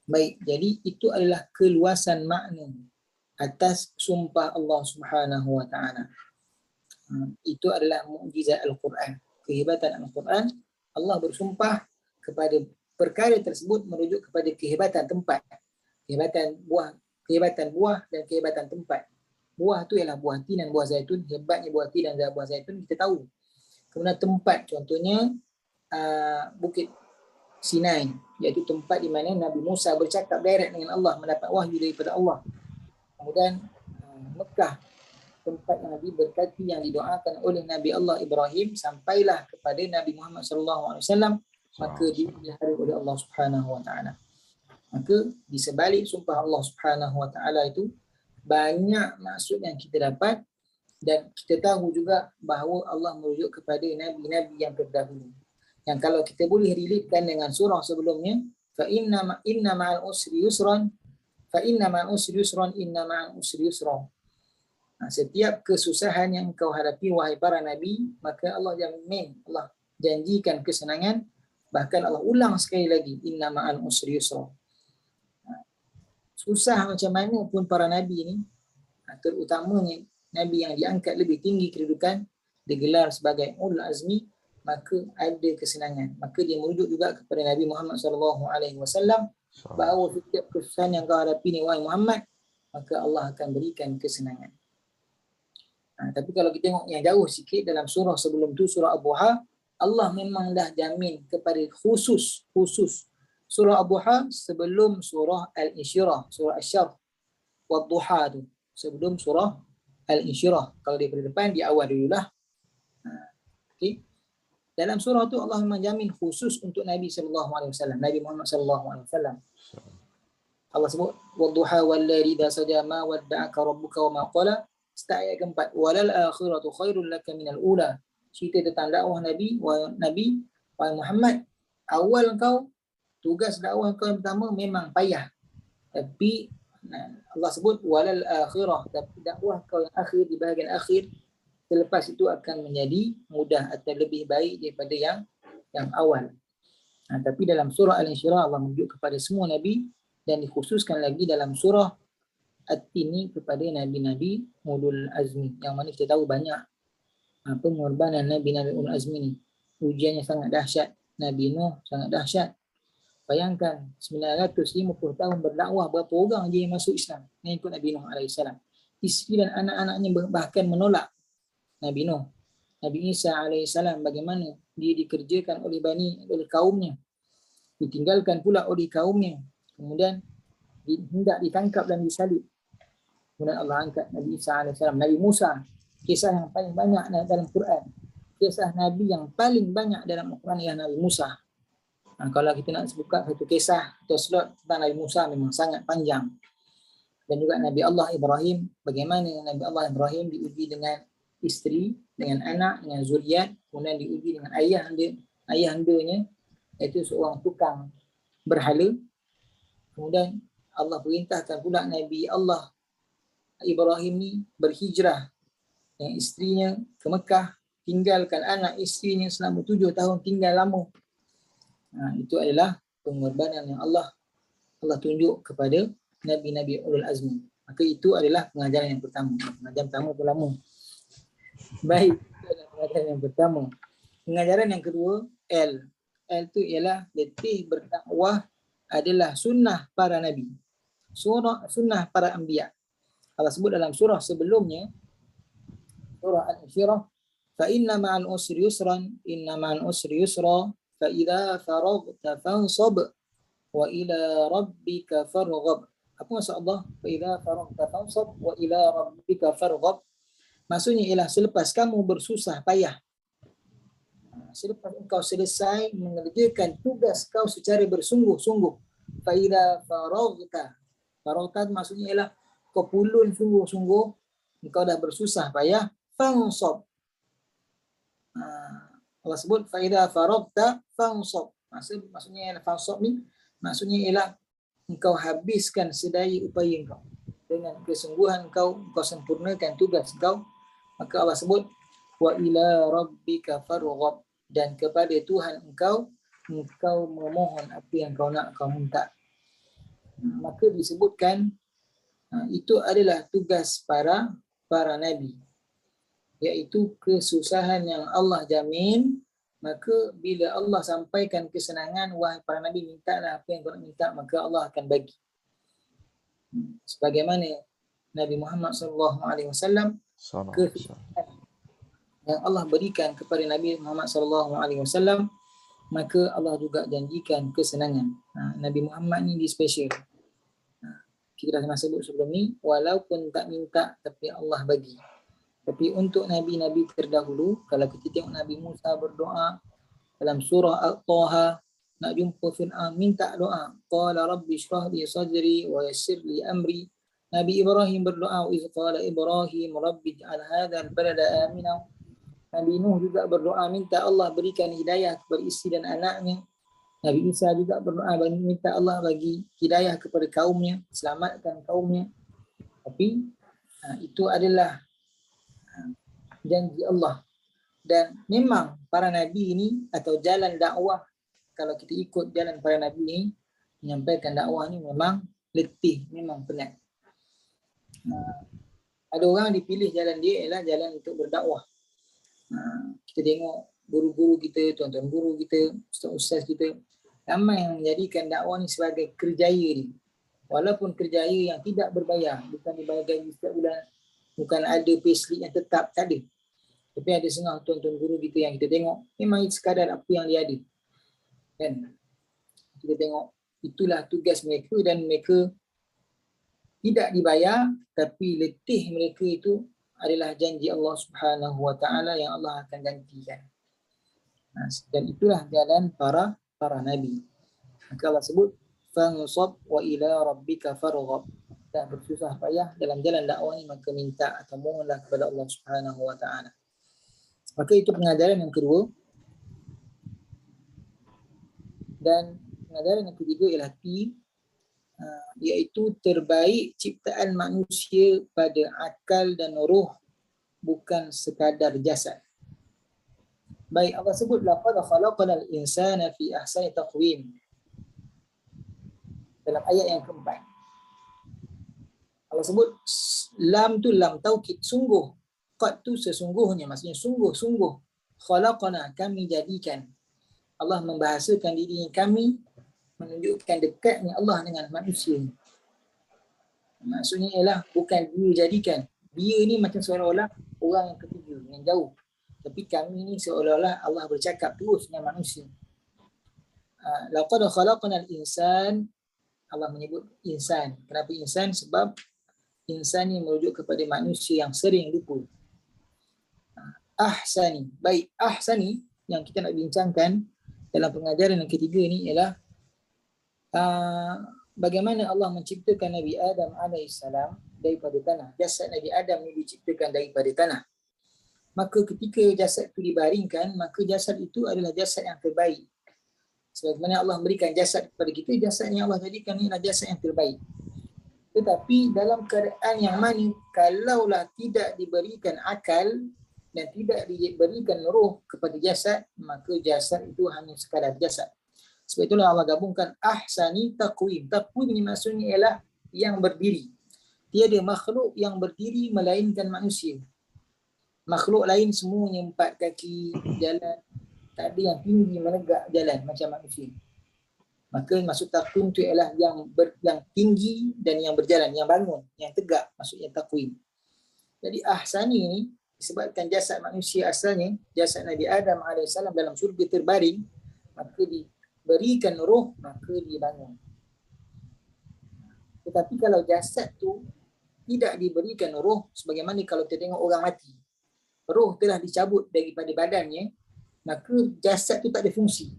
Baik, jadi itu adalah keluasan makna atas sumpah Allah Subhanahu wa taala. Itu adalah mukjizat Al-Quran. Kehebatan Al-Quran, Allah bersumpah kepada perkara tersebut merujuk kepada kehebatan tempat. Kehebatan buah dan kehebatan tempat. Buah tu ialah buah tin dan buah zaitun. Hebatnya buah tin dan buah zaitun kita tahu. Kemudian tempat, contohnya Bukit Sinai, iaitu tempat di mana Nabi Musa bercakap direct dengan Allah, mendapat wahyu daripada Allah. Kemudian Mekah, tempat yang Nabi berkati, yang didoakan oleh Nabi Allah Ibrahim sampailah kepada Nabi Muhammad SAW, maka dipelihara oleh Allah Subhanahu wa taala. Maka di sebalik sumpah Allah Subhanahu wa taala itu banyak maksud yang kita dapat, dan kita tahu juga bahawa Allah merujuk kepada nabi-nabi yang terdahulu. Yang kalau kita boleh relate-kan dengan surah sebelumnya, fa inna ma'al usri yusran, fa inna ma'al usri yusran, inna ma'al usri yusra. Setiap kesusahan yang kau hadapi wahai para nabi, maka Allah jamin, Allah janjikan kesenangan. Bahkan Allah ulang sekali lagi, inna ma'al usri yusra. Susah macam mana pun para nabi ni, terutamanya nabi yang diangkat lebih tinggi kedudukan, digelar sebagai ulul azmi, maka ada kesenangan. Maka dia merujuk juga kepada Nabi Muhammad SAW bahawa setiap kesusahan yang kau hadapi ni wahai Muhammad, maka Allah akan berikan kesenangan. Tapi kalau kita tengok yang jauh sikit dalam surah sebelum tu, surah Ad-Duha, Allah memang dah jamin kepada khusus surah Ad-Duha sebelum surah Al-Insyirah, surah Asy-Syarq wad-Duha tu, sebelum surah Al-Insyirah. Kalau daripada depan, di awal dululah. Okay. Dalam surah tu Allah memang jamin khusus untuk Nabi SAW, Nabi Muhammad SAW. Allah sebut wad-duha wal-laili idza saja ma wadda'aka rabbuka wa ma qala. Start ayat keempat, walal akhiratu khairul laka minal ula. Cerita tentang dakwah Nabi, wahai Muhammad, awal kau, tugas dakwah kau yang pertama memang payah. Tapi Allah sebut walal akhirah, tapi dakwah kau yang akhir, di bahagian akhir, selepas itu akan menjadi mudah atau lebih baik daripada yang awal. Tapi dalam surah Al-Insyirah Allah merujuk kepada semua Nabi, dan dikhususkan lagi dalam surah At-Tin ni kepada Nabi-Nabi Ulul Azmi, yang mana kita tahu banyak pengorbanan Nabi-Nabi Ulul Azmi ni. Ujiannya sangat dahsyat. Nabi Nuh sangat dahsyat. Bayangkan 950 tahun berdakwah, berapa orang je yang masuk Islam mengikut Nabi Nuh AS. Isteri dan anak-anaknya bahkan menolak Nabi Nuh. Nabi Isa AS, bagaimana dia dikerjakan oleh kaumnya, ditinggalkan pula oleh kaumnya, kemudian hendak ditangkap dan disalib. Kemudian Allah angkat Nabi Isa AS. Nabi Musa, kisah yang paling banyak dalam Quran, kisah Nabi yang paling banyak dalam Quran ialah Nabi Musa. Kalau kita nak buka satu kisah atau slot tentang Nabi Musa memang sangat panjang. Dan juga Nabi Allah Ibrahim, bagaimana Nabi Allah Ibrahim diuji dengan isteri, dengan anak, dengan zuriat, kemudian diuji dengan ayahandanya, iaitu seorang tukang berhala. Kemudian Allah perintahkan pula Nabi Allah Ibrahim ni berhijrah dengan isterinya ke Mekah, tinggalkan anak isterinya selama 7 tahun, tinggal lama. Itu adalah pengorbanan yang Allah tunjuk kepada Nabi-Nabi Ulul Azmi. Maka itu adalah pengajaran yang pertama. Pengajaran pertama tu lama. Baik, itu adalah pengajaran yang pertama. Pengajaran yang kedua, L tu ialah letih berdakwah adalah sunnah para Nabi. Sunnah para Anbiya. Allah sebut dalam surah sebelumnya, surah Al-Insyirah, fa inna ma'al usri yusran, inna ma'al usri yusra, fa idza faragta fansab wa ila rabbika farghab. Apa maksud Allah? Fa idza faragta fansab wa ila rabbika farghab. Maksudnya ialah selepas kamu bersusah payah, selepas engkau selesai mengerjakan tugas kau secara bersungguh-sungguh, fa idza faraghta maksudnya ialah kau pulun sungguh-sungguh, engkau dah bersusah payah, fansab. Allah sebut fa idza faraghta fansab. Maksudnya ialah fansab ni maksudnya ialah engkau habiskan sedaya upaya engkau. Dengan kesungguhan engkau sempurnakan tugas engkau, maka Allah sebut wa ila rabbika farghab, dan kepada Tuhan engkau memohon apa yang kau nak, kau minta. Maka disebutkan itu adalah tugas para nabi, iaitu kesusahan yang Allah jamin. Maka bila Allah sampaikan kesenangan, wahai para nabi, mintalah apa yang kau nak minta, maka Allah akan bagi. Sebagaimana Nabi Muhammad SAW, kesusahan yang Allah berikan kepada Nabi Muhammad SAW, maka Allah juga janjikan kesenangan. Nabi Muhammad ni dia special. Kita dah pernah sebut sebelum ni, walaupun tak minta tapi Allah bagi. Tapi untuk nabi-nabi terdahulu, kalau kita tengok Nabi Musa berdoa dalam surah Al-Taha, nak jumpa Fir'aun, minta doa, qala rabbi shrah li sadri wa yassir li amri. Nabi Ibrahim berdoa, iz qala Ibrahim rabbi ij'al hadzal balada amina. Nabi Nuh juga berdoa, minta Allah berikan hidayah kepada isteri dan anaknya. Nabi Isa juga berdoa, minta Allah bagi hidayah kepada kaumnya, selamatkan kaumnya. Tapi itu adalah janji Allah. Dan memang para nabi ini atau jalan dakwah, kalau kita ikut jalan para nabi ini, menyampaikan dakwah ni memang letih, memang penat. Ada orang dipilih jalan dia ialah jalan untuk berdakwah. Kita tengok guru-guru kita, tuan-tuan guru kita, ustaz-ustaz kita, ramai yang menjadikan dakwah ni sebagai kerjaya ni. Walaupun kerjaya yang tidak berbayar, bukan dibayar gaji setiap bulan, bukan ada payslip yang tetap, tak ada. Tapi ada setengah tuan-tuan guru kita yang kita tengok memang sekadar apa yang dia ada. Kan? Kita tengok itulah tugas mereka dan mereka tidak dibayar, tapi letih mereka itu adalah janji Allah Subhanahu Wa Taala yang Allah akan gantikan. Dan itulah jalan para nabi. Maka Allah sebut fansab wa ila rabbika farghab. Dan bersusah payah dalam jalan dakwah ini, maka minta atau mohonlah kepada Allah Subhanahu Wa Taala. Maka itu pengajaran yang kedua. Dan pengajaran yang ketiga ialah iaitu terbaik ciptaan manusia pada akal dan roh, bukan sekadar jasad. Baik, Allah sebut laqad khalaqnal insana fi ahsani taqwim dalam ayat yang keempat. Allah sebut lam tu lam taukid, sungguh. Qad tu sesungguhnya, maksudnya sungguh-sungguh. Khalaqna, kami jadikan. Allah membahasakan dirinya kami, menunjukkan dekatnya Allah dengan manusia. Maksudnya ialah bukan dia jadikan. Dia ni macam seolah-olah orang yang ketiga, yang jauh. Tapi kami ni seolah-olah Allah bercakap terus dengan manusia. Laqad khalaqnal insan, Allah menyebut insan. Kenapa insan? Sebab insan ni merujuk kepada manusia yang sering lupa. Ahsani, baik, ahsani yang kita nak bincangkan dalam pengajaran yang ketiga ni ialah bagaimana Allah menciptakan Nabi Adam alaihissalam daripada tanah. Jasad Nabi Adam ni diciptakan daripada tanah. Maka ketika jasad itu dibaringkan, maka jasad itu adalah jasad yang terbaik. Sebagaimana Allah memberikan jasad kepada kita, jasad yang Allah jadikan ini adalah jasad yang terbaik. Tetapi dalam keadaan yang mana kalaulah tidak diberikan akal dan tidak diberikan roh kepada jasad, maka jasad itu hanya sekadar jasad. Sebab itulah Allah gabungkan ahsani taqwim. Taqwim ini maksudnya ialah yang berdiri. Tiada makhluk yang berdiri melainkan manusia. Makhluk lain semuanya 4 kaki jalan. Tak ada yang tinggi menegak jalan macam manusia. Maka maksud taqwim itu ialah yang tinggi dan yang berjalan, yang bangun, yang tegak, maksudnya taqwim. Jadi ahsani ini disebabkan jasad manusia asalnya, jasad Nabi Adam AS dalam syurga terbaring, maka diberikan roh, maka dibangun. Tetapi kalau jasad tu tidak diberikan roh, sebagaimana kalau kita tengok orang mati, roh telah dicabut daripada badannya, maka jasad tu tak ada fungsi.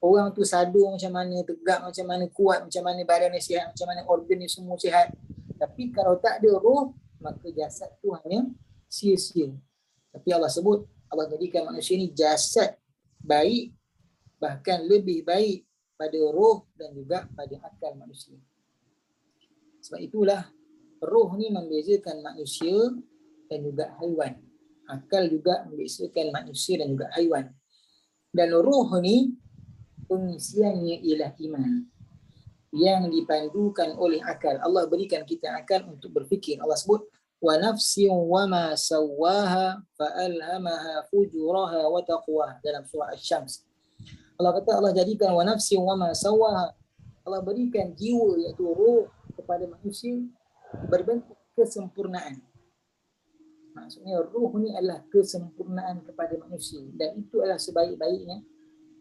Orang tu sadur macam mana, tegak macam mana, kuat macam mana, badannya sihat macam mana, organnya semua sihat. Tapi kalau tak ada roh, maka jasad tu hanya sia-sia. Tapi Allah sebut, Allah jadikan manusia ni jasad baik, bahkan lebih baik pada roh dan juga pada akal manusia. Sebab itulah roh ni membezakan manusia dan juga haiwan. Akal juga membezakan manusia dan juga haiwan. Dan roh ni pengisiannya ialah iman yang dipandukan oleh akal. Allah berikan kita akal untuk berfikir. Allah sebut wa nafsin wa ma sawwaha fa alhamaha fujuraha wa taqwaha dalam surah Asy-Syams. Allah kata Allah jadikan wa nafsin wa ma sawwaha. Allah berikan jiwa iaitu roh kepada manusia berbentuk kesempurnaan. Maksudnya roh ni adalah kesempurnaan kepada manusia dan itu adalah sebaik-baiknya.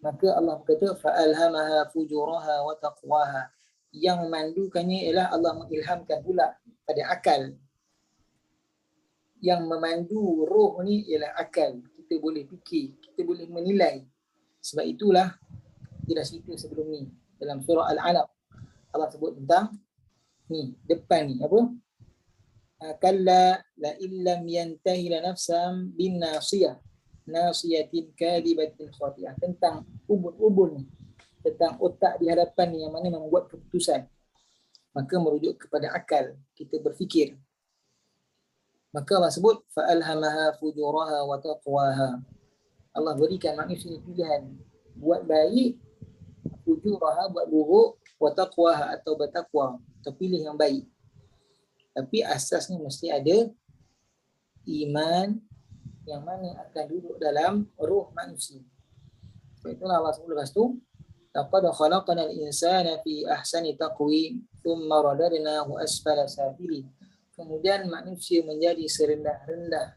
Maka Allah berkata fa'alhamaha fujuraha wa taqwaha. Yang memandukannya ialah Allah mengilhamkan pula pada akal. Yang memandu roh ni ialah akal. Kita boleh fikir, kita boleh menilai. Sebab itulah kita dah cerita sebelum ni dalam surah Al-Alaq. Allah sebut tentang ni, depan ni apa? Kalla la illam yantahi la nafsam bin nasiyah. Nasiyatin kadibatin khati'ah, tentang ubun-ubun, tentang otak di hadapan ni yang mana membuat keputusan. Maka merujuk kepada akal, kita berfikir. Maka Allah sebut fa'alhamaha fujuraha wa taqwaha. Allah berikan manusia pilihan buat baik, fujuraha buat buruk, wa taqwaha atau bertakwa, atau pilih yang baik. Tapi asasnya mesti ada iman yang mana akan duduk dalam roh manusia. Sebab itulah Allah sebut lepas tu, laqad khalaqnal insana fi ahsani taqwim thumma radadnahu asfala safilin. Kemudian manusia menjadi serendah-rendah.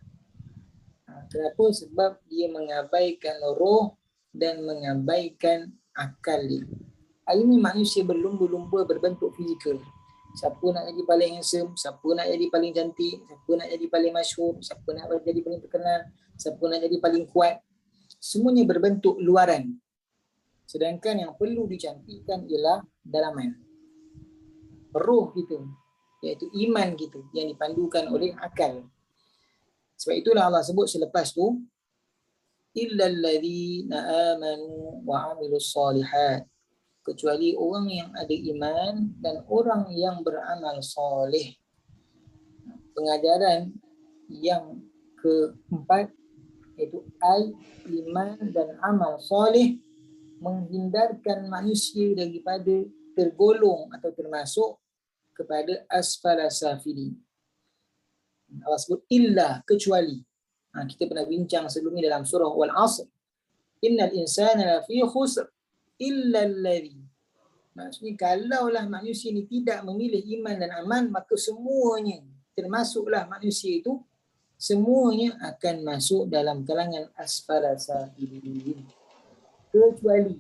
Kenapa? Sebab dia mengabaikan roh dan mengabaikan akal dia. Hari ini manusia berlumba-lumba berbentuk fizikal. Siapa nak jadi paling handsome, siapa nak jadi paling cantik, siapa nak jadi paling masyhur, siapa nak jadi paling terkenal, siapa nak jadi paling kuat. Semuanya berbentuk luaran. Sedangkan yang perlu dicantikkan ialah dalaman. Roh kita, iaitu iman kita yang dipandukan oleh akal. Sebab itulah Allah sebut selepas tu, illal ladzina amanu wa 'amilus shalihat. Kecuali orang yang ada iman dan orang yang beramal soleh. Pengajaran yang keempat iaitu iman dan amal soleh menghindarkan manusia daripada tergolong atau termasuk kepada asfala safilin. Allah sebut illa, kecuali. Kita pernah bincang sebelum ni dalam surah Wal-Asr. Innal insana lafi khusr illa alladhi. Maksudnya kalaulah manusia ni tidak memilih iman dan aman, maka semuanya, termasuklah manusia itu, semuanya akan masuk dalam kalangan asfala safilin. Kecuali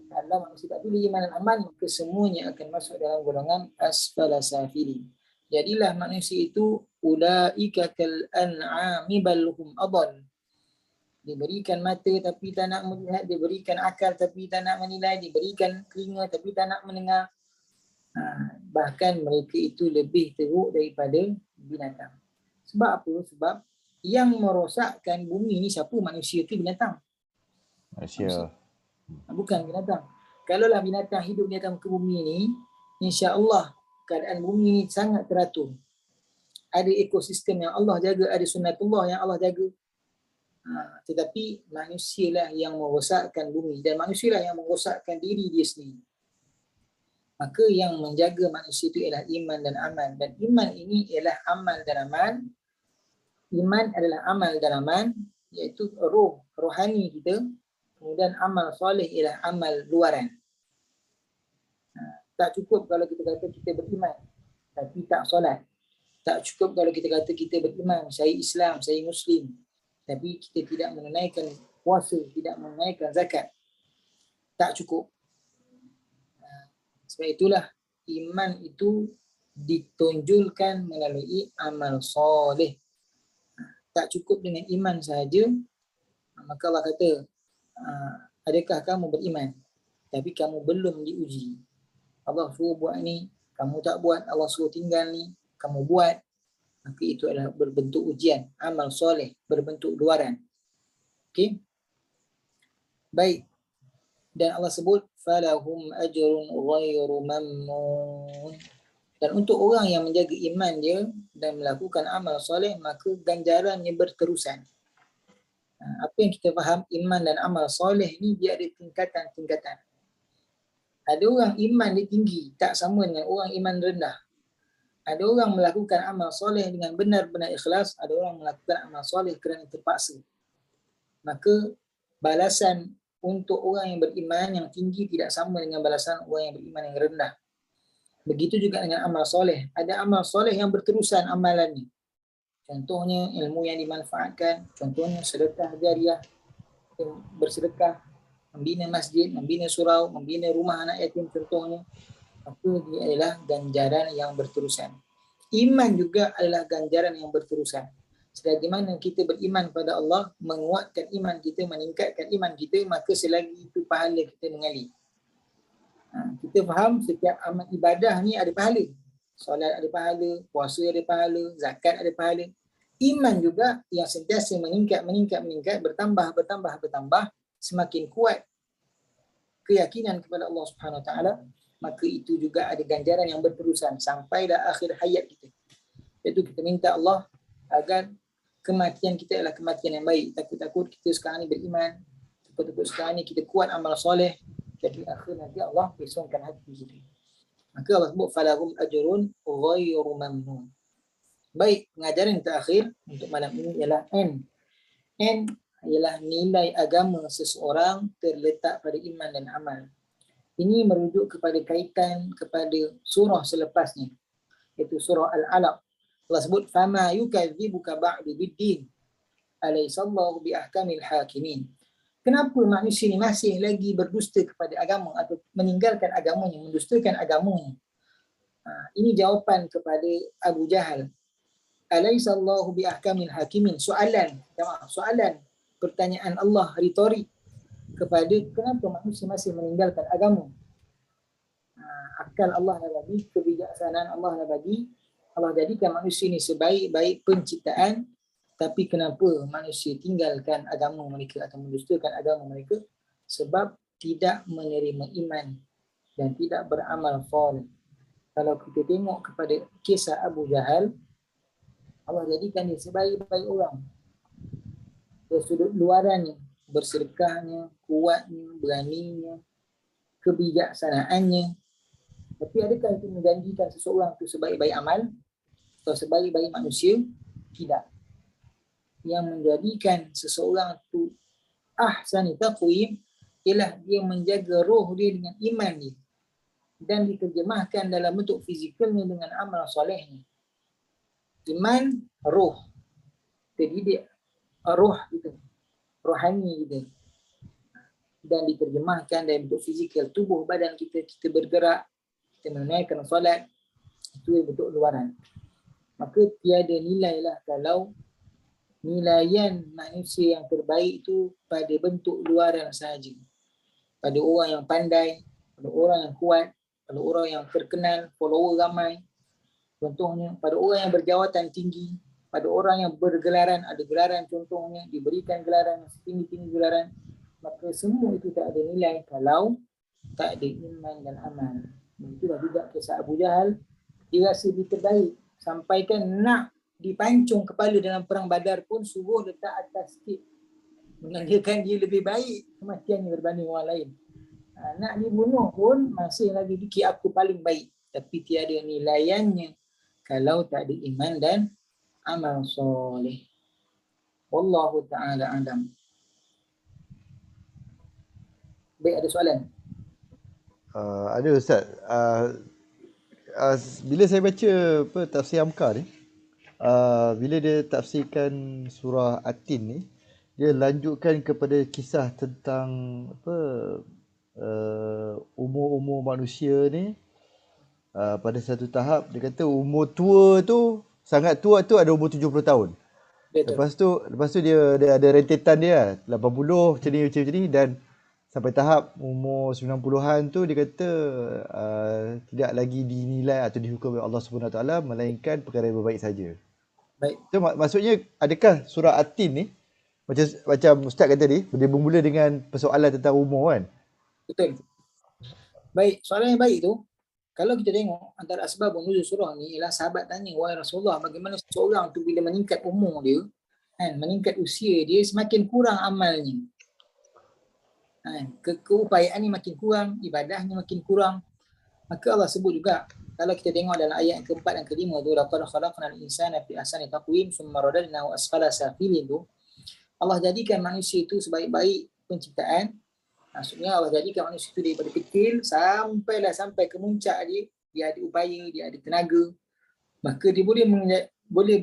kalau manusia tak pilih iman dan aman, maka semuanya akan masuk dalam golongan asfala safilin. Jadilah manusia itu ulaika kal an'ami bal hum adall. Diberikan mata tapi tak nak melihat, diberikan akal tapi tak nak menilai, diberikan telinga tapi tak nak mendengar. Bahkan mereka itu lebih teruk daripada binatang. Sebab apa? Sebab yang merosakkan bumi ni siapa? Manusia ke binatang? Manusia. Bukan binatang. Kalaulah binatang hidup di atas muka bumi ni, insya-Allah keadaan bumi ni sangat teratur. Ada ekosistem yang Allah jaga, ada sunnatullah yang Allah jaga. Tetapi manusialah yang merosakkan bumi dan manusialah yang merosakkan diri dia sendiri. Maka yang menjaga manusia itu ialah iman dan amal. Dan iman ini ialah amal dan amal. Iman adalah amal dan amal, iaitu roh, rohani kita. Kemudian amal soleh ialah amal luaran. Tak cukup kalau kita kata kita beriman tapi tak solat. Tak cukup kalau kita kata kita beriman, saya Islam, saya Muslim, tapi kita tidak menunaikan puasa, tidak menunaikan zakat. Tak cukup. Sebab itulah iman itu ditonjolkan melalui amal soleh. tak cukup dengan iman sahaja, maka Allah kata, adakah kamu beriman tapi kamu belum diuji. Allah suruh buat ni, kamu tak buat. Allah suruh tinggal ni, kamu buat. Maka itu adalah berbentuk ujian. Amal soleh berbentuk luaran. Okey. Baik. Dan Allah sebut falahum ajrun ghairu mamnun. Dan untuk orang yang menjaga iman dia dan melakukan amal soleh, maka ganjarannya berterusan. Apa yang kita faham, iman dan amal soleh ni dia ada tingkatan-tingkatan. Ada orang iman dia tinggi, tak sama dengan orang iman rendah. Ada orang melakukan amal soleh dengan benar-benar ikhlas, ada orang melakukan amal soleh kerana terpaksa. Maka balasan untuk orang yang beriman yang tinggi tidak sama dengan balasan orang yang beriman yang rendah. Begitu juga dengan amal soleh. Ada amal soleh yang berterusan amalannya. Contohnya ilmu yang dimanfaatkan, contohnya sedekah jariah, bersedekah, membina masjid, membina surau, membina rumah anak yatim contohnya. Maka dia adalah ganjaran yang berterusan. Iman juga adalah ganjaran yang berterusan. Sebagaimana kita beriman pada Allah, menguatkan iman kita, meningkatkan iman kita, maka selagi itu pahala kita mengalir. Kita faham setiap amal ibadah ni ada pahala. Solat ada pahala, puasa ada pahala, zakat ada pahala. Iman juga yang sentiasa meningkat, bertambah, semakin kuat keyakinan kepada Allah Subhanahu Wa Taala, maka itu juga ada ganjaran yang berterusan sampai dah akhir hayat kita. Iaitu kita minta Allah agar kematian kita adalah kematian yang baik. Takut-takut kita sekarang ni beriman, takut-takut sekarang ni kita kuat amal soleh, jadi akhir nanti Allah pesongkan hati kita. Maka Allah sebut falahum ajrun ghairu mamnun. Baik, pengajaran yang terakhir untuk malam ini ialah N. N ialah nilai agama seseorang terletak pada iman dan amal. Ini merujuk kepada kaitan kepada surah selepasnya, iaitu surah Al-Alaq. Allah sebut fama yukadzibuka ba'du biddin alaysallahu biahkamil hakimin. Kenapa manusia ni masih lagi berdusta kepada agama atau meninggalkan agamanya, mendustakan agamanya? Ini jawapan kepada Abu Jahal. Alaysallahu biahkamil hakimin. Soalan pertanyaan Allah retorik kepada kenapa manusia masih meninggalkan agama. Akal Allah dah bagi, kebijaksanaan Allah dah bagi. Allah jadikan manusia ni sebaik-baik penciptaan, tapi kenapa manusia tinggalkan agama mereka atau mendustakan agama mereka? Sebab tidak menerima iman dan tidak beramal soleh. Kalau kita tengok kepada kisah Abu Jahal, Allah jadikan dia sebaik-baik orang. Dari sudut luarannya, bersedekahnya, kuatnya, beraninya, kebijaksanaannya. Tapi adakah itu menjanjikan seseorang itu sebaik-baik amal atau sebaik-baik manusia? Tidak. Yang menjadikan seseorang itu ahsani taqwim ialah dia menjaga roh dia dengan iman dia dan diterjemahkan dalam bentuk fizikalnya dengan amal solehnya. Iman, roh, terdidik roh kita, rohani kita, dan diterjemahkan dalam bentuk fizikal, tubuh badan kita bergerak, kita menunaikan solat, itu bentuk luaran. Maka tiada nilai lah kalau nilaian manusia yang terbaik itu pada bentuk luaran sahaja. Pada orang yang pandai, pada orang yang kuat, pada orang yang terkenal, follower ramai. Contohnya, pada orang yang berjawatan tinggi, pada orang yang bergelaran, ada gelaran contohnya, diberikan gelaran setinggi-tinggi gelaran. Maka semua itu tak ada nilai kalau tak ada iman dan amal. Itulah juga kisah Abu Jahal. Dia rasa dia terbaik. Sampaikan nak dipancung kepala dalam perang Badar pun suruh letak atas sikit. Menandakan dia lebih baik kematiannya berbanding orang lain. Nak dibunuh pun masih lagi fikir aku paling baik. Tapi tiada nilaiannya kalau tak ada iman dan amal soleh. Wallahu ta'ala alam. Baik, ada soalan? Ada Ustaz. Bila saya baca tafsir Amkar ni, bila dia tafsirkan surah At-Tin ni, dia lanjutkan kepada kisah tentang umur-umur manusia ni. Pada satu tahap dia kata umur tua tu, sangat tua tu ada umur 70 tahun. Betul. Lepas tu dia ada rentetan dia 80 macam ni dan sampai tahap umur 90-an tu dia kata tidak lagi dinilai atau dihukum oleh Allah Subhanahu Wa Taala melainkan perkara yang berbaik saja. Baik. So, maksudnya adakah surah At-Tin ni macam Ustaz kata tadi, dia bermula dengan persoalan tentang umur kan? Betul. Baik, soalan yang baik tu, kalau kita tengok antara asbab nuzul surah ni ialah sahabat tanya, wahai Rasulullah, bagaimana seseorang tu bila meningkat umur dia, kan, meningkat usia dia, semakin kurang amalnya. Keupayaan ni makin kurang, ibadahnya makin kurang. Maka Allah sebut juga, kalau kita tengok dalam ayat yang keempat dan kelima tu, laqad khalaqnal insana fi ahsani taqwim tsumma radadnahu asfala safilin tu, Allah jadikan manusia itu sebaik-baik penciptaan. Maksudnya Allah jadikan manusia itu daripada kecil sampai ke muncak dia ada upaya, dia ada tenaga. Maka dia boleh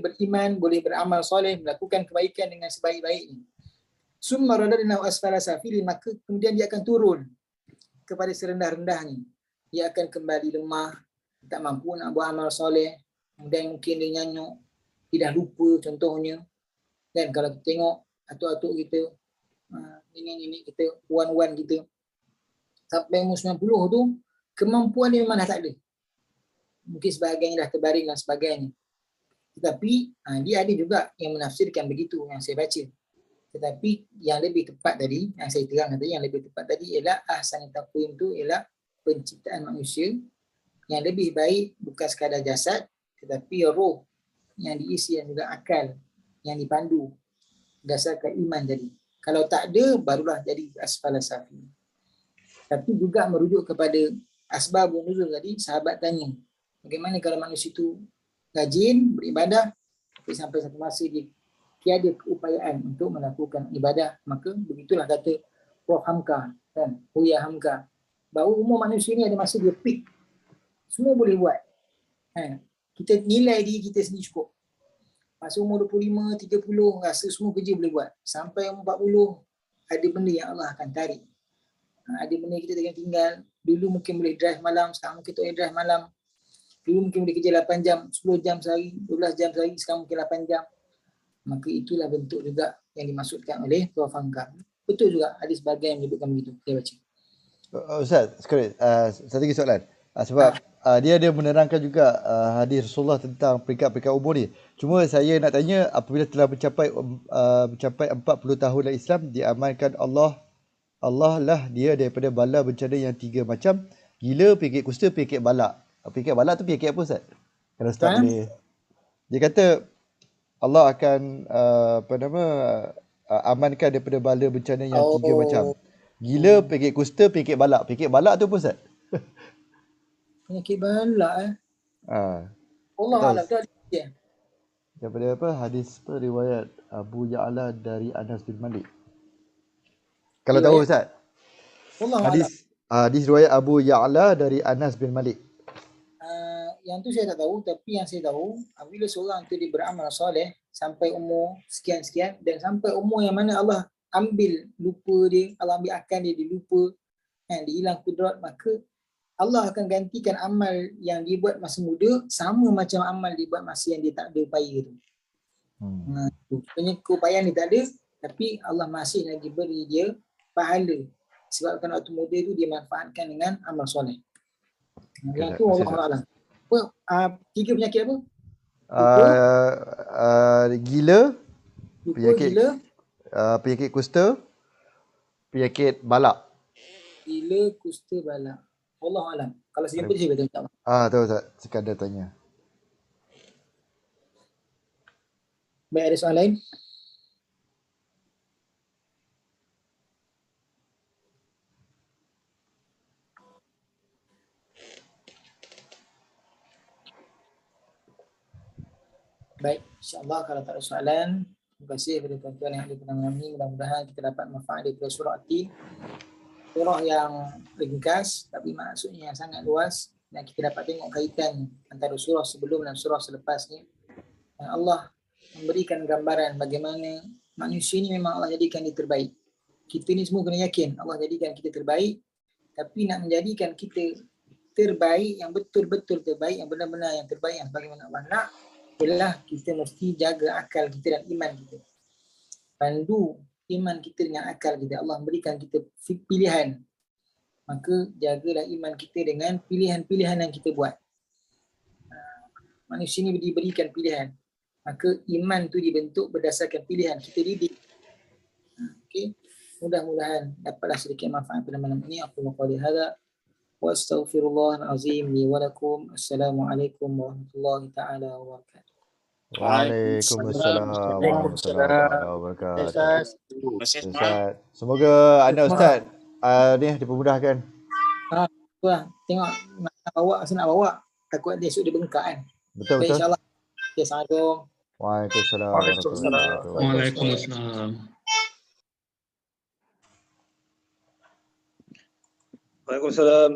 beriman, boleh beramal soleh, melakukan kebaikan dengan sebaik-baiknya. Summa radadnahu asfala safilin, maka kemudian dia akan turun kepada serendah-rendahnya. Dia akan kembali lemah, tak mampu nak buat amal soleh, kemudian mungkin dia nyanyuk, tidak lupa contohnya. Dan kalau kita tengok atuk-atuk kita, nenek-nenek kita, puan-puan kita, sampai umur 90 tu, kemampuan dia memang dah tak ada. Mungkin sebahagiannya dah terbaring dan sebagainya. Tetapi dia ada juga yang menafsirkan begitu yang saya baca. Tetapi yang lebih tepat tadi, yang saya terangkan tadi, yang lebih tepat tadi ialah ahsani taqwim tu ialah penciptaan manusia yang lebih baik bukan sekadar jasad, tetapi roh yang diisi dan juga akal yang dipandu berdasarkan iman jadi. Kalau tak ada, barulah jadi asfala safi. Tapi juga merujuk kepada asbabun nuzul tadi, sahabat tanya, bagaimana kalau manusia itu rajin beribadah, tapi sampai satu masa dia tiada keupayaan untuk melakukan ibadah, maka begitulah kata Prof. Hamka kan, Huya Hamka, bahawa umur manusia ni ada masa dia peak. Semua boleh buat. Kita nilai diri kita sendiri cukup. Masa umur 25, 30, rasa semua kerja boleh buat. Sampai umur 40, ada benda yang Allah akan tarik. Ada benda kita akan tinggal. Dulu mungkin boleh drive malam, sekarang mungkin tak boleh drive malam. Dulu mungkin boleh kerja 8 jam, 10 jam sehari, 12 jam sehari, sekarang mungkin 8 jam. Maka itulah bentuk juga yang dimaksudkan oleh Prof. Hamka. Betul juga, ada sebagian yang menyebutkan begitu. Saya baca. Ustaz, sekali, satu lagi soalan. Sebab dia ada menerangkan juga hadis Rasulullah tentang peringkat-peringkat umur ni. Cuma saya nak tanya, apabila telah mencapai 40 tahun dalam Islam, diamankan Allah lah dia daripada bala bencana yang 3 macam: gila, penyakit kusta, penyakit balak. Penyakit balak tu penyakit apa Ustaz? Kalau Ustaz boleh. Dia kata Allah akan amankan daripada bala bencana yang 3 macam: gila, penyakit kusta, penyakit balak. Penyakit balak tu apa Ustaz? Penyakit balak Allah Alam tu ada dia. Daripada apa? Hadis riwayat Abu Ya'la dari Anas bin Malik. Kalau tahu Ustaz. Hadis riwayat Abu Ya'la dari Anas bin Malik. Yang tu saya tak tahu, tapi yang saya tahu, apabila seorang tu dia beramal soleh sampai umur sekian-sekian, dan sampai umur yang mana Allah ambil lupa dia, Allah ambil akal dia lupa, dia hilang kudrat, maka Allah akan gantikan amal yang dia buat masa muda sama macam amal dia buat masa yang dia tak ada upaya tu. Keupayaan dia tak ada, tapi Allah masih lagi beri dia pahala sebabkan waktu muda tu dia manfaatkan dengan amal soleh. Yang tu Allah Alam. Apa 3 penyakit apa? Gila, gila, penyakit kusta, penyakit balak. Gila, kusta, balak. Allah Alam. Kalau saya jumpa dia, saya beritahu insyaAllah. Tahu Ustaz. Sekadar tanya. Baik, ada soalan lain? Baik, insyaAllah kalau tak ada soalan, terima kasih kepada tuan-tuan yang ada penanganan ini. Mudah-mudahan kita dapat manfaat daripada surah At-Tin. Surah yang ringkas tapi maksudnya yang sangat luas, dan kita dapat tengok kaitan antara surah sebelum dan surah selepasnya. Dan Allah memberikan gambaran bagaimana manusia ini memang Allah jadikan dia terbaik. Kita ni semua kena yakin Allah jadikan kita terbaik, tapi nak menjadikan kita terbaik, yang betul-betul terbaik, yang benar-benar yang terbaik, yang bagaimana Allah nak, ialah kita mesti jaga akal kita dan iman kita. Pandu iman kita dengan akal kita. Allah berikan kita pilihan. Maka jagalah iman kita dengan pilihan-pilihan yang kita buat. Manusia ini diberikan pilihan. Maka iman tu dibentuk berdasarkan pilihan. Kita didik. Okay. Mudah-mudahan dapatlah sedikit manfaat pada malam ini. Aku maqali hadza wa astaghfirullahal azim li wa lakum. Assalamualaikum warahmatullahi taala wabarakatuh. Waalaikumsalam warahmatullahi wabarakatuh. Ustaz. Ustaz. Semoga anak Ustaz ni dipermudahkan. Tengok nak bawa, saya nak bawa. Takut dia esok dia bengkak kan. Betul. InsyaAllah. Okay, Assalamualaikum. Waalaikumsalam warahmatullahi wabarakatuh. Waalaikumsalam. Waalaikumsalam.